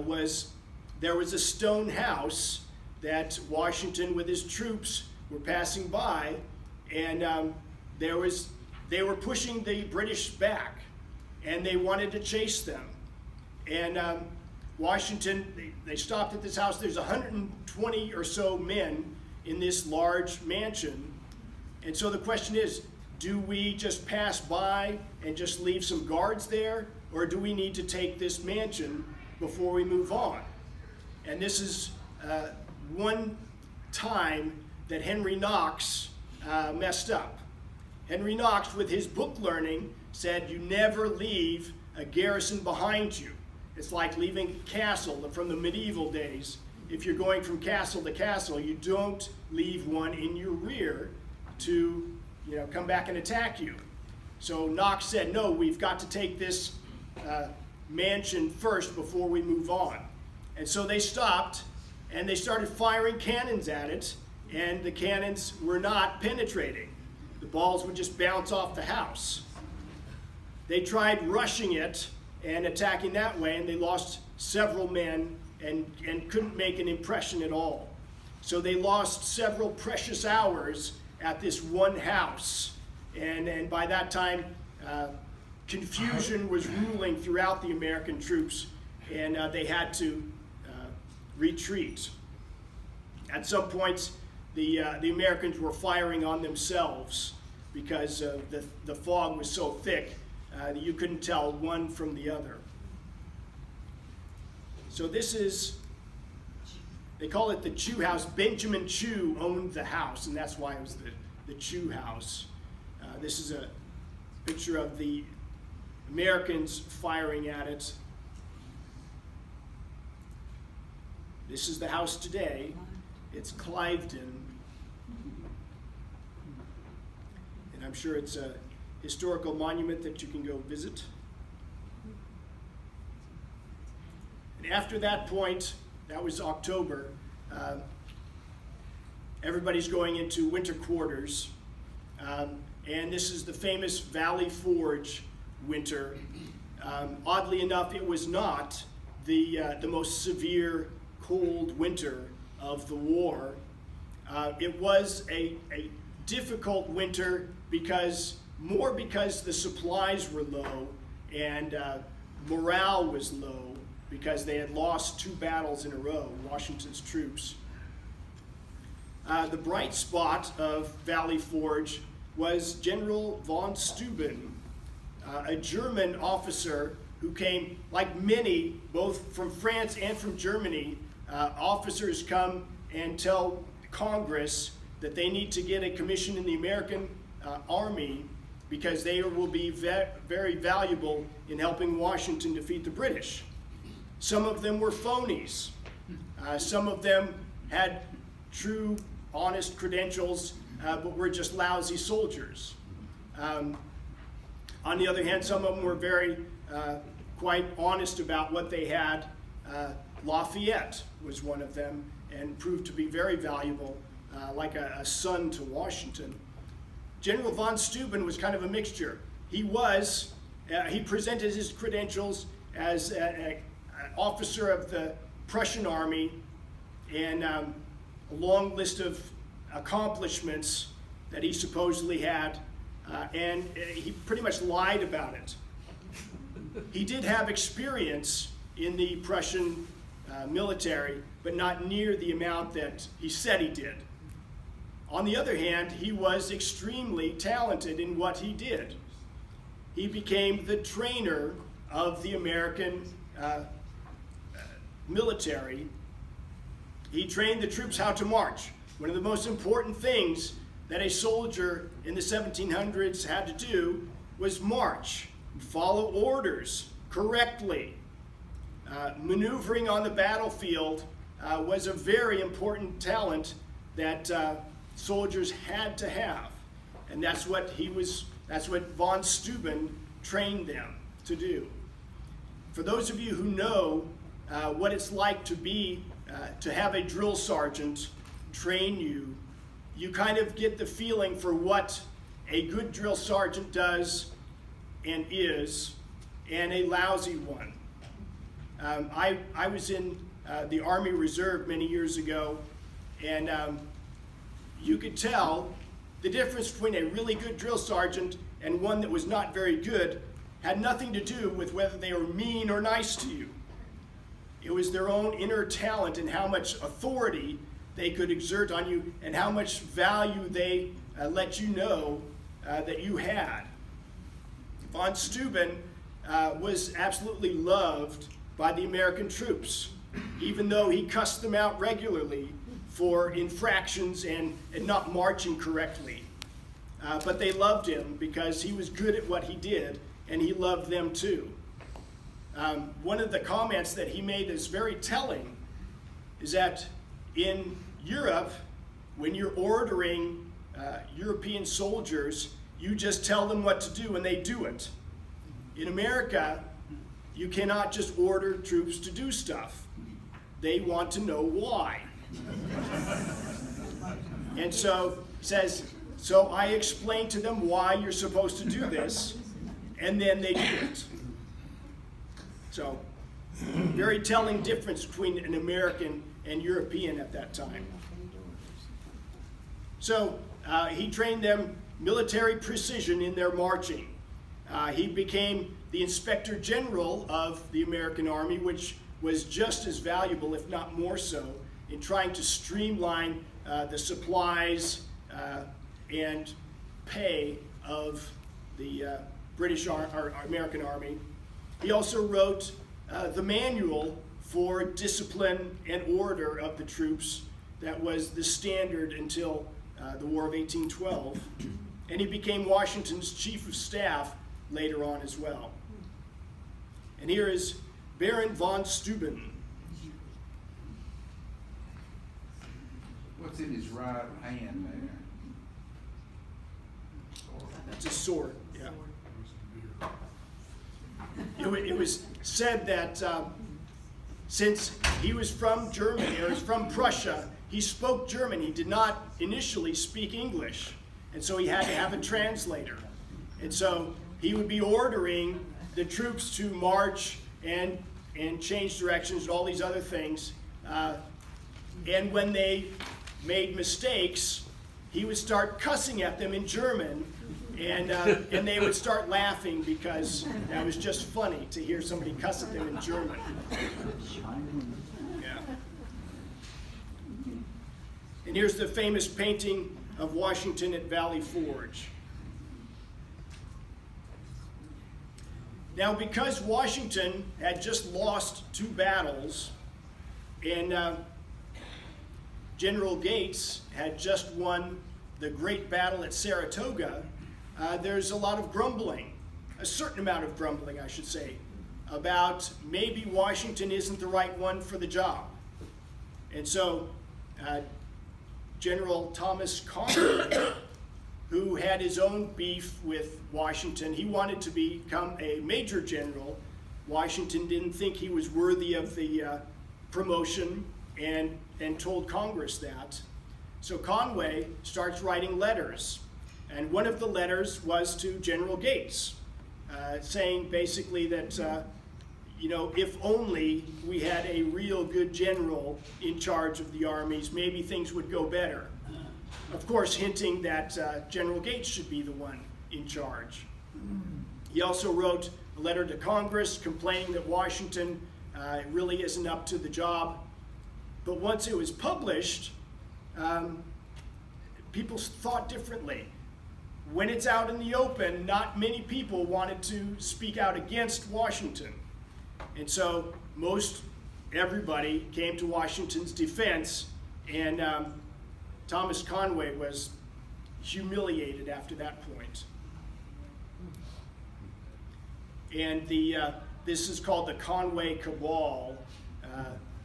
was there was a stone house that Washington with his troops were passing by, and they were pushing the British back, and they wanted to chase them. And Washington, they stopped at this house. There's 120 or so men in this large mansion. And so the question is, do we just pass by and just leave some guards there, or do we need to take this mansion before we move on? And this is one time that Henry Knox messed up. Henry Knox, with his book learning, said you never leave a garrison behind you. It's like leaving a castle from the medieval days. If you're going from castle to castle, you don't leave one in your rear to, come back and attack you. So Knox said, no, we've got to take this mansion first before we move on. And so they stopped, and they started firing cannons at it, and the cannons were not penetrating. The balls would just bounce off the house. They tried rushing it and attacking that way, and they lost several men and couldn't make an impression at all. So they lost several precious hours at this one house. And by that time, confusion was ruling throughout the American troops, and they had to retreat. At some points, the Americans were firing on themselves because the fog was so thick that you couldn't tell one from the other. So this is, they call it the Chu House. Benjamin Chu owned the house, and that's why it was the Chu House. This is a picture of the Americans firing at it. This is the house today. It's Cliveden. And I'm sure it's a historical monument that you can go visit. And after that point, that was October, everybody's going into winter quarters. And this is the famous Valley Forge winter. Oddly enough, it was not the most severe cold winter of the war. It was a difficult winter because the supplies were low and morale was low because they had lost 2 battles in a row, Washington's troops. The bright spot of Valley Forge was General von Steuben, a German officer who came, like many, both from France and from Germany. Officers come and tell Congress that they need to get a commission in the American Army because they will be very valuable in helping Washington defeat the British. Some of them were phonies. Some of them had true, honest credentials, but were just lousy soldiers. On the other hand, some of them were very quite honest about what they had. Lafayette was one of them and proved to be very valuable, like a son to Washington. General von Steuben was kind of a mixture. He presented his credentials as an officer of the Prussian army and a long list of accomplishments that he supposedly had, and he pretty much lied about it. He did have experience in the Prussian military, but not near the amount that he said he did. On the other hand, he was extremely talented in what he did. He became the trainer of the American military, he trained the troops how to march. One of the most important things that a soldier in the 1700s had to do was march, follow orders correctly. Maneuvering on the battlefield was a very important talent that soldiers had to have, and that's what von Steuben trained them to do. For those of you who know what it's like to have a drill sergeant train you, you kind of get the feeling for what a good drill sergeant does and is, and a lousy one. I was in the Army Reserve many years ago, and you could tell the difference between a really good drill sergeant and one that was not very good had nothing to do with whether they were mean or nice to you. It was their own inner talent and how much authority they could exert on you and how much value they let you know that you had. Von Steuben was absolutely loved by the American troops, even though he cussed them out regularly for infractions and not marching correctly. But they loved him because he was good at what he did, and he loved them too. One of the comments that he made that's very telling is that in Europe, when you're ordering European soldiers, you just tell them what to do and they do it. In America, you cannot just order troops to do stuff. They want to know why. And so he says, so I explain to them why you're supposed to do this, and then they do it. So, very telling difference between an American and European at that time. So, he trained them military precision in their marching. He became the Inspector General of the American Army, which was just as valuable, if not more so, in trying to streamline the supplies and pay of the American Army. He also wrote the manual for discipline and order of the troops that was the standard until the War of 1812. And he became Washington's Chief of Staff later on as well. And here is Baron von Steuben. What's in his right hand there? That's a sword, yeah. It was said that since he was from Germany, or from Prussia, he spoke German. He did not initially speak English, and so he had to have a translator. And so he would be ordering the troops to march and change directions and all these other things. And when they made mistakes, he would start cussing at them in German, and they would start laughing because that was just funny to hear somebody cuss at them in German. Yeah. And here's the famous painting of Washington at Valley Forge. Now, because Washington had just lost 2 battles, and General Gates had just won the great battle at Saratoga, there's a lot of grumbling, a certain amount of grumbling, I should say, about maybe Washington isn't the right one for the job. And so General Thomas Conway, who had his own beef with Washington, he wanted to become a major general. Washington didn't think he was worthy of the promotion and told Congress that. So Conway starts writing letters. And one of the letters was to General Gates, saying basically that, if only we had a real good general in charge of the armies, maybe things would go better. Of course, hinting that General Gates should be the one in charge. He also wrote a letter to Congress complaining that Washington really isn't up to the job. But once it was published, people thought differently. When it's out in the open, not many people wanted to speak out against Washington. And so most everybody came to Washington's defense, and Thomas Conway was humiliated after that point. And this is called the Conway Cabal,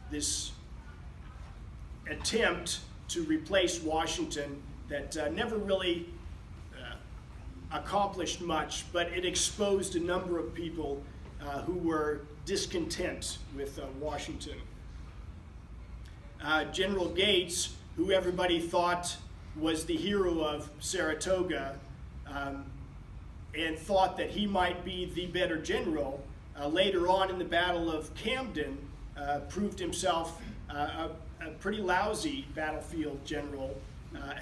this attempt to replace Washington that never really accomplished much, but it exposed a number of people who were discontent with Washington. General Gates, who everybody thought was the hero of Saratoga, and thought that he might be the better general, later on in the Battle of Camden, proved himself a pretty lousy battlefield general,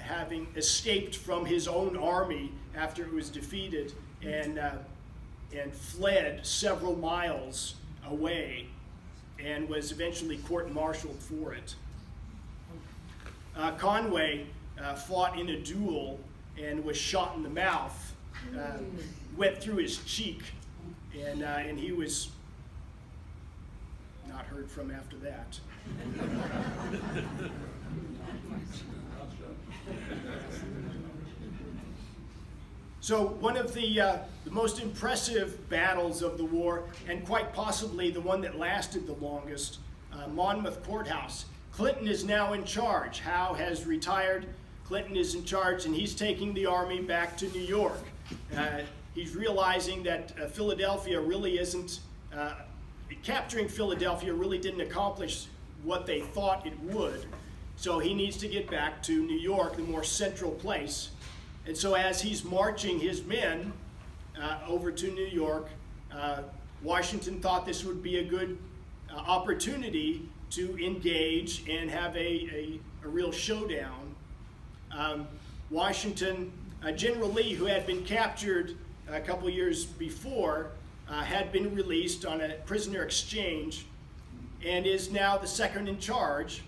having escaped from his own army after it was defeated and fled several miles away and was eventually court-martialed for it. Conway fought in a duel and was shot in the mouth, went through his cheek, and he was not heard from after that. So one of the most impressive battles of the war, and quite possibly the one that lasted the longest, Monmouth Courthouse. Clinton is now in charge. Howe has retired. Clinton is in charge, and he's taking the army back to New York. He's realizing that Philadelphia really isn't, capturing Philadelphia really didn't accomplish what they thought it would. So he needs to get back to New York, the more central place. And so as he's marching his men over to New York, Washington thought this would be a good opportunity to engage and have a real showdown. Washington, General Lee, who had been captured a couple years before, had been released on a prisoner exchange and is now the second in charge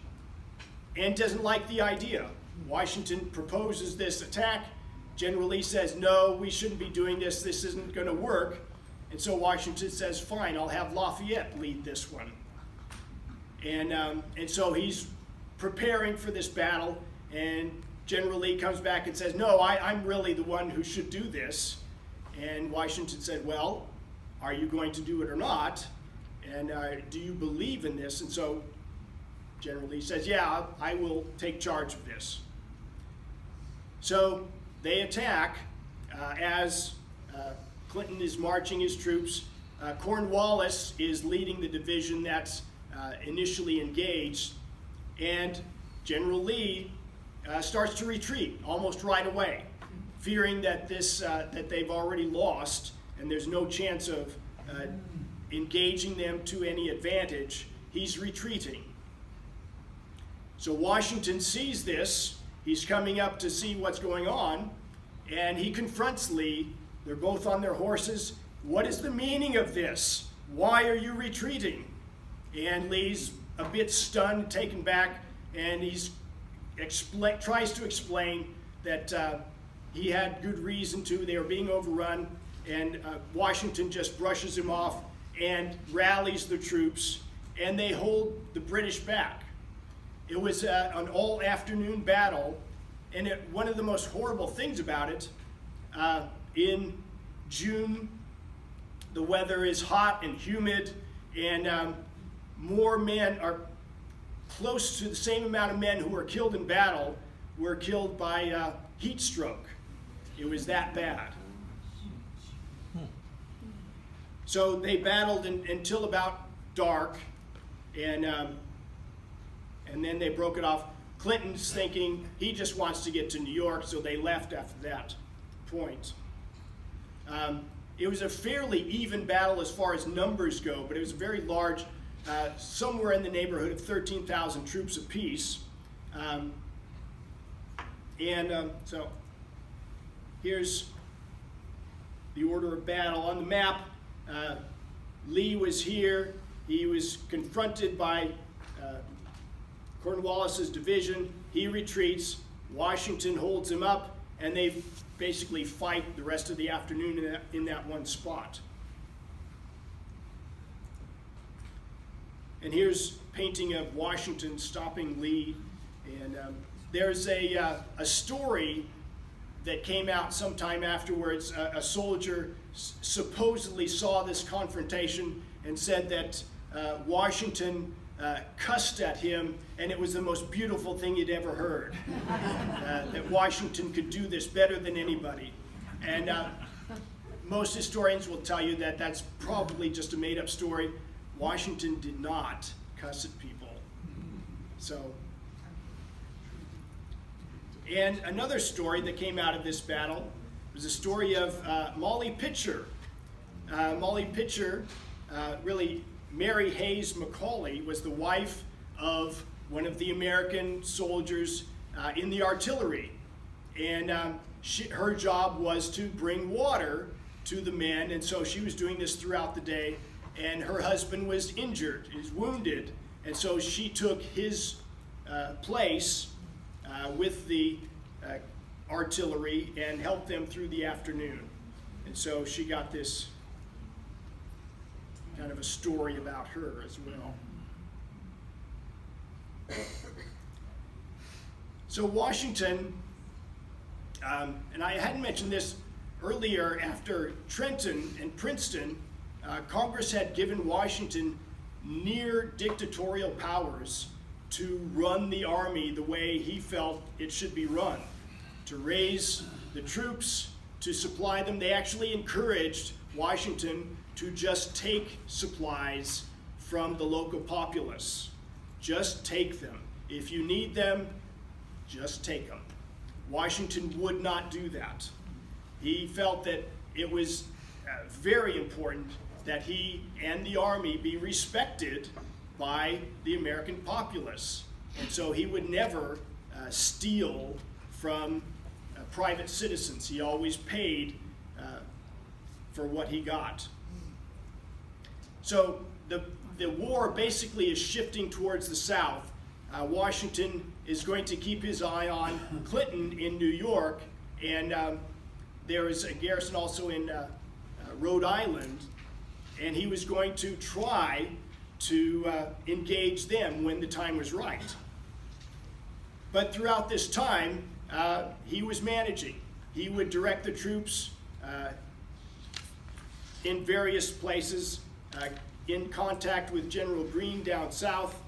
and doesn't like the idea. Washington proposes this attack. General Lee says, no, we shouldn't be doing this. This isn't going to work. And so Washington says, fine, I'll have Lafayette lead this one. And so he's preparing for this battle, and General Lee comes back and says, no, I'm really the one who should do this. And Washington said, well, are you going to do it or not? And do you believe in this? And so General Lee says, yeah, I will take charge of this. So they attack as Clinton is marching his troops. Cornwallis is leading the division that's initially engaged, and General Lee starts to retreat almost right away, fearing that that they've already lost and there's no chance of engaging them to any advantage. He's retreating. So Washington sees this. He's coming up to see what's going on, and he confronts Lee. They're both on their horses. What is the meaning of this? Why are you retreating? And Lee's a bit stunned, taken back, and he's tries to explain that he had good reason to. They were being overrun, and Washington just brushes him off and rallies the troops, and they hold the British back. It was an all-afternoon battle, and one of the most horrible things about it, in June, the weather is hot and humid, and more men are close to the same amount of men who were killed in battle were killed by heat stroke. It was that bad. So they battled until about dark, and then they broke it off. Clinton's thinking he just wants to get to New York, so they left after that point. It was a fairly even battle as far as numbers go, but it was a very large, somewhere in the neighborhood of 13,000 troops apiece. So here's the order of battle. On the map, Lee was here. He was confronted by Cornwallis's division. He retreats. Washington holds him up, and they basically fight the rest of the afternoon in that one spot. And here's painting of Washington stopping Lee. And there's a story that came out sometime afterwards. A soldier supposedly saw this confrontation and said that Washington cussed at him, and it was the most beautiful thing he'd ever heard. That Washington could do this better than anybody. And most historians will tell you that that's probably just a made-up story. Washington did not cuss at people. So, and another story that came out of this battle was a story of Molly Pitcher. Molly Pitcher, really Mary Hayes Macaulay, was the wife of one of the American soldiers in the artillery. And her job was to bring water to the men, and so she was doing this throughout the day. And her husband was injured, is wounded, and so she took his place with the artillery and helped them through the afternoon. And so she got this kind of a story about her as well. So Washington, and I hadn't mentioned this earlier, after Trenton and Princeton, Congress had given Washington near dictatorial powers to run the army the way he felt it should be run, to raise the troops, to supply them. They actually encouraged Washington to just take supplies from the local populace. Just take them. If you need them, just take them. Washington would not do that. He felt that it was very important that he and the army be respected by the American populace. And so he would never steal from private citizens. He always paid for what he got. So the war basically is shifting towards the south. Washington is going to keep his eye on Clinton in New York, and there is a garrison also in Rhode Island, and he was going to try to engage them when the time was right. But throughout this time, he was managing. He would direct the troops in various places, in contact with General Greene down south,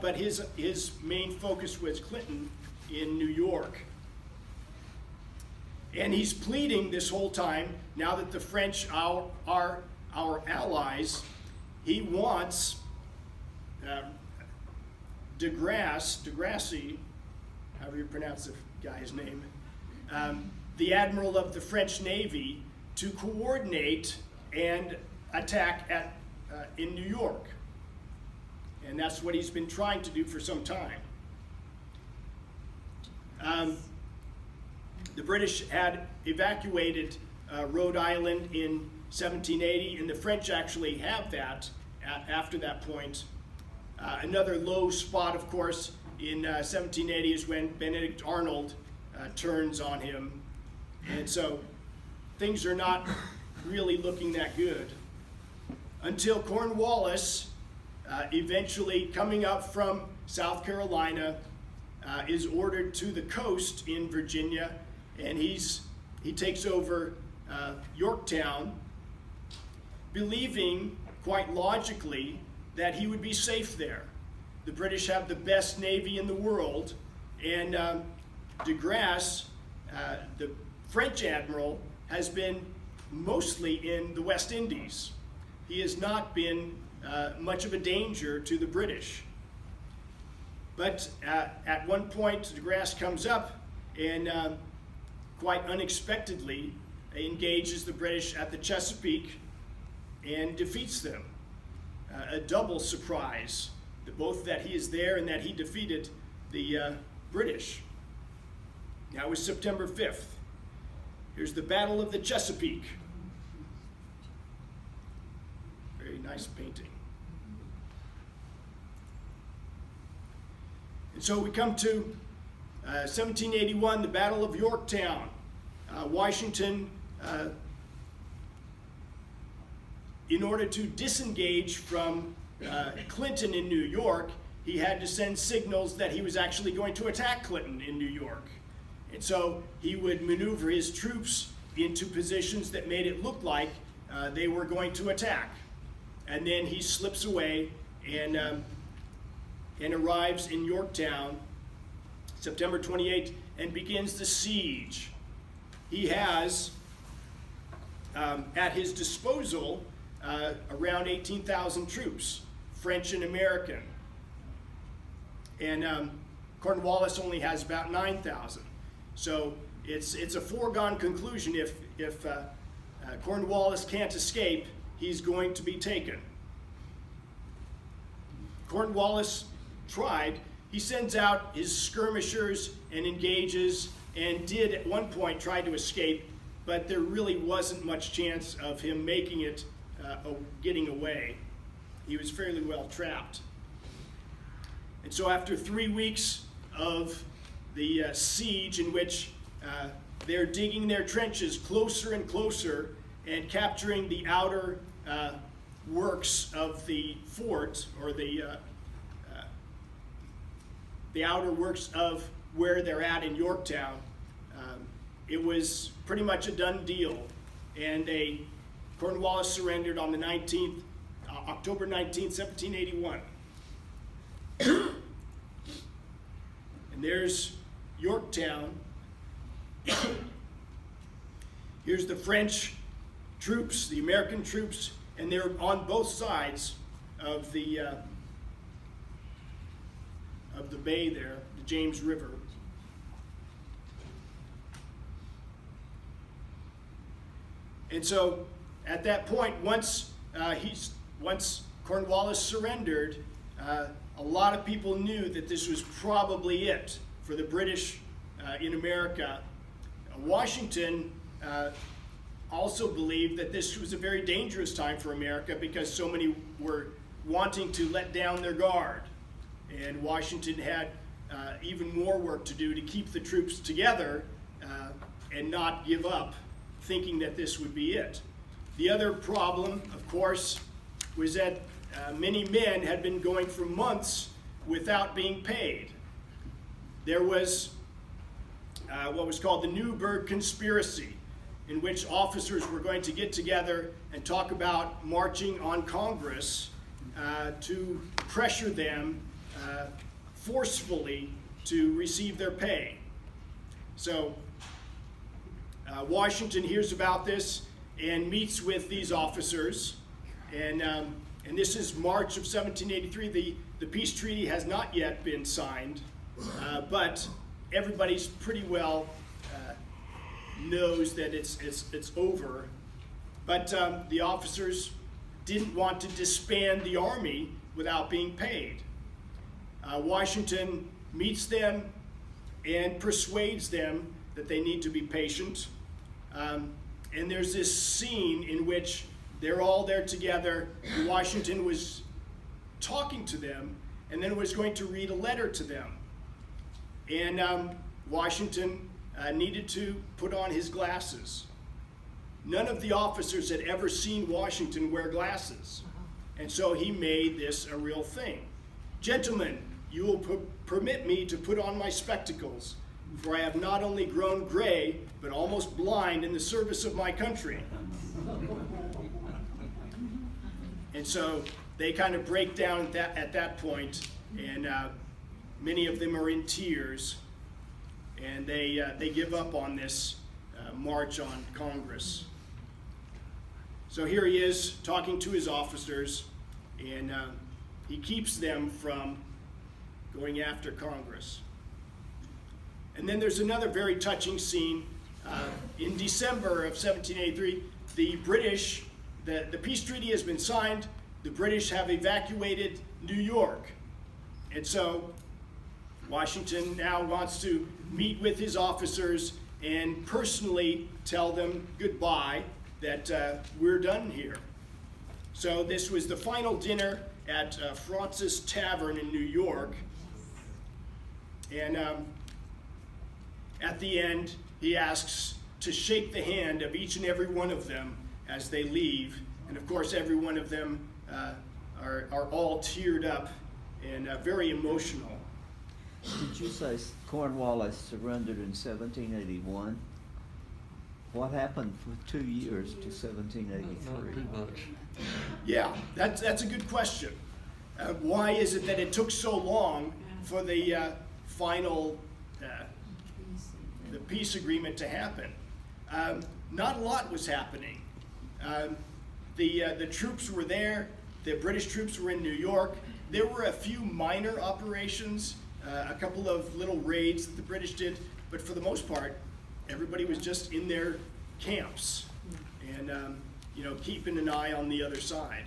but his main focus was Clinton in New York. And he's pleading this whole time, now that the French are our allies, he wants Degrassi, however you pronounce the guy's name, the admiral of the French Navy, to coordinate and attack in New York. And that's what he's been trying to do for some time. The British had evacuated Rhode Island in 1780, and the French actually have that after that point. Another low spot, of course, in 1780 is when Benedict Arnold turns on him. And so things are not really looking that good until Cornwallis, eventually coming up from South Carolina, is ordered to the coast in Virginia, and he takes over Yorktown, believing quite logically that he would be safe there. The British have the best navy in the world, and de Grasse, the French admiral, has been mostly in the West Indies. He has not been much of a danger to the British. But at one point, de Grasse comes up and quite unexpectedly engages the British at the Chesapeake and defeats them. A double surprise, both that he is there and that he defeated the British. Now it was September 5th. Here's the Battle of the Chesapeake. Very nice painting. And so we come to 1781, the Battle of Yorktown. Washington, in order to disengage from Clinton in New York, he had to send signals that he was actually going to attack Clinton in New York. And so he would maneuver his troops into positions that made it look like they were going to attack. And then he slips away and arrives in Yorktown September 28th and begins the siege. He has at his disposal around 18,000 troops, French and American. And Cornwallis only has about 9,000. So it's a foregone conclusion if Cornwallis can't escape, he's going to be taken. Cornwallis tried. He sends out his skirmishers and engages, and did at one point try to escape, but there really wasn't much chance of him making it, getting away. He was fairly well trapped. And so after 3 weeks of the siege, in which they're digging their trenches closer and closer and capturing the outer works of the fort, or the outer works of where they're at in Yorktown, it was pretty much a done deal. And Cornwallis surrendered on the 19th, October 19th, 1781. And there's Yorktown. Here's the French troops, the American troops, and they're on both sides of the bay there, the James River. And so at that point, once Cornwallis surrendered, a lot of people knew that this was probably it for the British in America. Washington also believed that this was a very dangerous time for America, because so many were wanting to let down their guard. And Washington had even more work to do to keep the troops together and not give up, thinking that this would be it. The other problem, of course, was that many men had been going for months without being paid. There was what was called the Newburgh Conspiracy, in which officers were going to get together and talk about marching on Congress to pressure them forcefully to receive their pay. So Washington hears about this and meets with these officers, and this is March of 1783. The peace treaty has not yet been signed, but everybody's pretty well knows that it's over. But the officers didn't want to disband the army without being paid. Washington meets them and persuades them that they need to be patient. And there's this scene in which they're all there together. Washington was talking to them and then was going to read a letter to them. And Washington needed to put on his glasses. None of the officers had ever seen Washington wear glasses. And so he made this a real thing. "Gentlemen, you will permit me to put on my spectacles, for I have not only grown gray, but almost blind in the service of my country." And so they kind of break down at that point, and many of them are in tears, and they give up on this march on Congress. So here he is talking to his officers, and he keeps them from going after Congress. And then there's another very touching scene. In December of 1783, the British, the peace treaty has been signed. The British have evacuated New York. And so Washington now wants to meet with his officers and personally tell them goodbye, that we're done here. So this was the final dinner at Fraunces Tavern in New York. And at the end, he asks to shake the hand of each and every one of them as they leave. And of course, every one of them are all teared up and very emotional. Did you say Cornwallis surrendered in 1781? What happened for 2 years to Not 1783? too much. Yeah, that's a good question. Why is it that it took so long for the final the peace agreement to happen? Not a lot was happening. The troops were there. The British troops were in New York. There were a few minor operations, a couple of little raids that the British did, but for the most part, everybody was just in their camps and keeping an eye on the other side.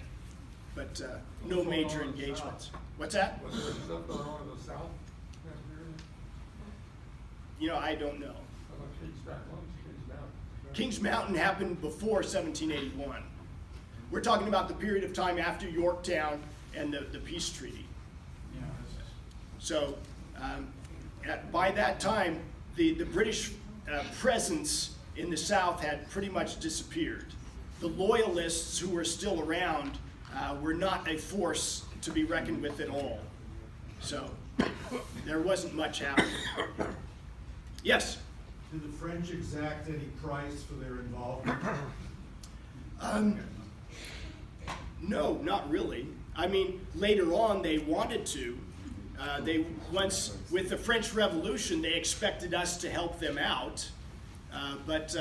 But no major engagements. What's that? Was there stuff going on in the south? I don't know. How about Kings Mountain? Kings Mountain happened before 1781. We're talking about the period of time after Yorktown and the peace treaty. You know, it's- So by that time, the British presence in the South had pretty much disappeared. The loyalists who were still around were not a force to be reckoned with at all. So there wasn't much happening. Yes? Did the French exact any price for their involvement? No, not really. I mean, later on they wanted to. With the French Revolution, they expected us to help them out. But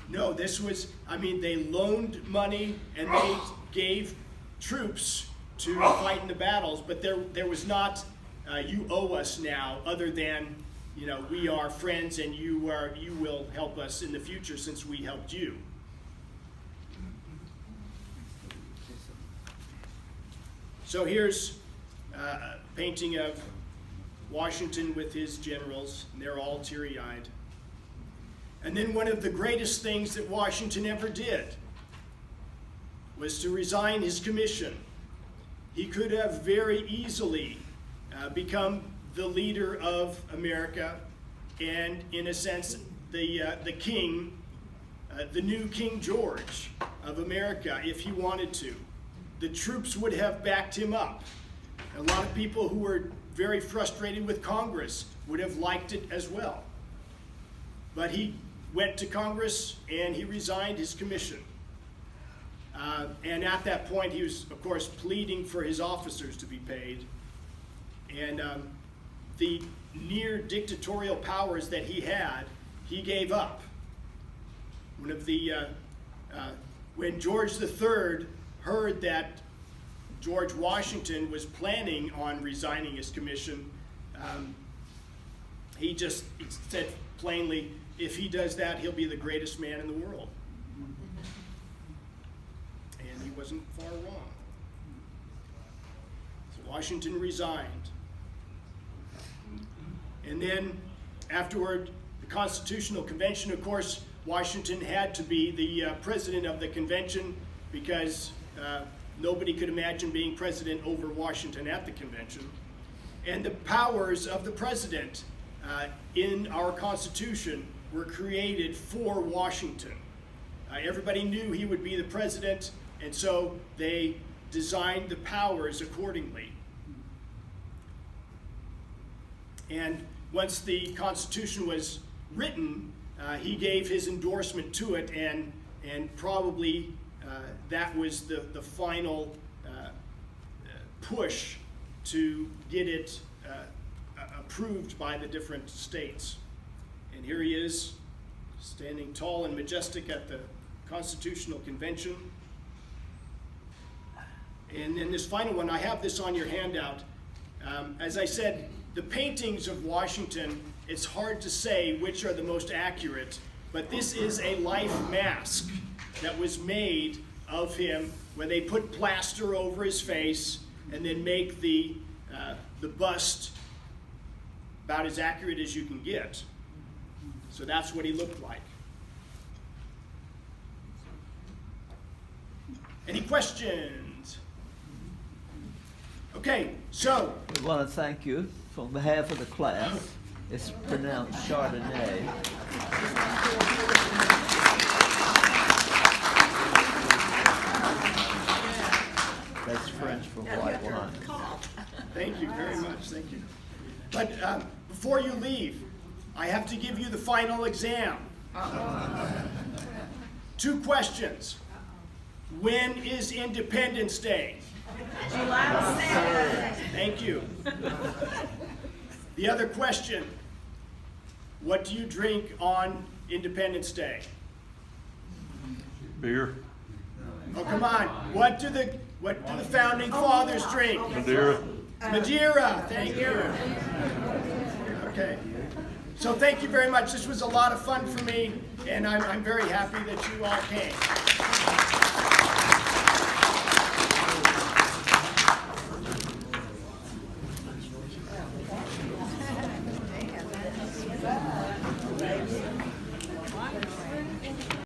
no, they loaned money and they gave troops to fight in the battles, but there was not, you owe us now, other than, we are friends and you will help us in the future since we helped you. So here's a painting of Washington with his generals, and they're all teary-eyed. And then one of the greatest things that Washington ever did was to resign his commission. He could have very easily become the leader of America and, in a sense, the king, the new King George of America, if he wanted to. The troops would have backed him up. A lot of people who were very frustrated with Congress would have liked it as well. But he went to Congress and he resigned his commission. And at that point, he was, of course, pleading for his officers to be paid. And the near dictatorial powers that he had, he gave up. When George III heard that George Washington was planning on resigning his commission, he said plainly, if he does that, he'll be the greatest man in the world. And he wasn't far wrong. So Washington resigned. And then afterward, the Constitutional Convention, of course, Washington had to be the president of the convention because nobody could imagine being president over Washington at the convention. And the powers of the president in our Constitution were created for Washington. Everybody knew he would be the president, and so they designed the powers accordingly. And once the Constitution was written, he gave his endorsement to it, and probably that was the final push to get it approved by the different states. And here he is, standing tall and majestic at the Constitutional Convention. And then this final one, I have this on your handout. As I said, the paintings of Washington, it's hard to say which are the most accurate, but this is a life mask that was made of him where they put plaster over his face and then make the bust about as accurate as you can get. So that's what he looked like. Any questions? Okay, so. We want to thank you on behalf of the class. It's pronounced Chardonnay. That's French for white wine. Thank you very much, thank you. But before you leave, I have to give you the final exam. 2 questions. When is Independence Day? July 7th. Thank you. The other question, what do you drink on Independence Day? Beer, Oh, come on. What do the founding fathers drink? Madeira. Madeira, thank you. Okay. So thank you very much. This was a lot of fun for me, and I'm very happy that you all came.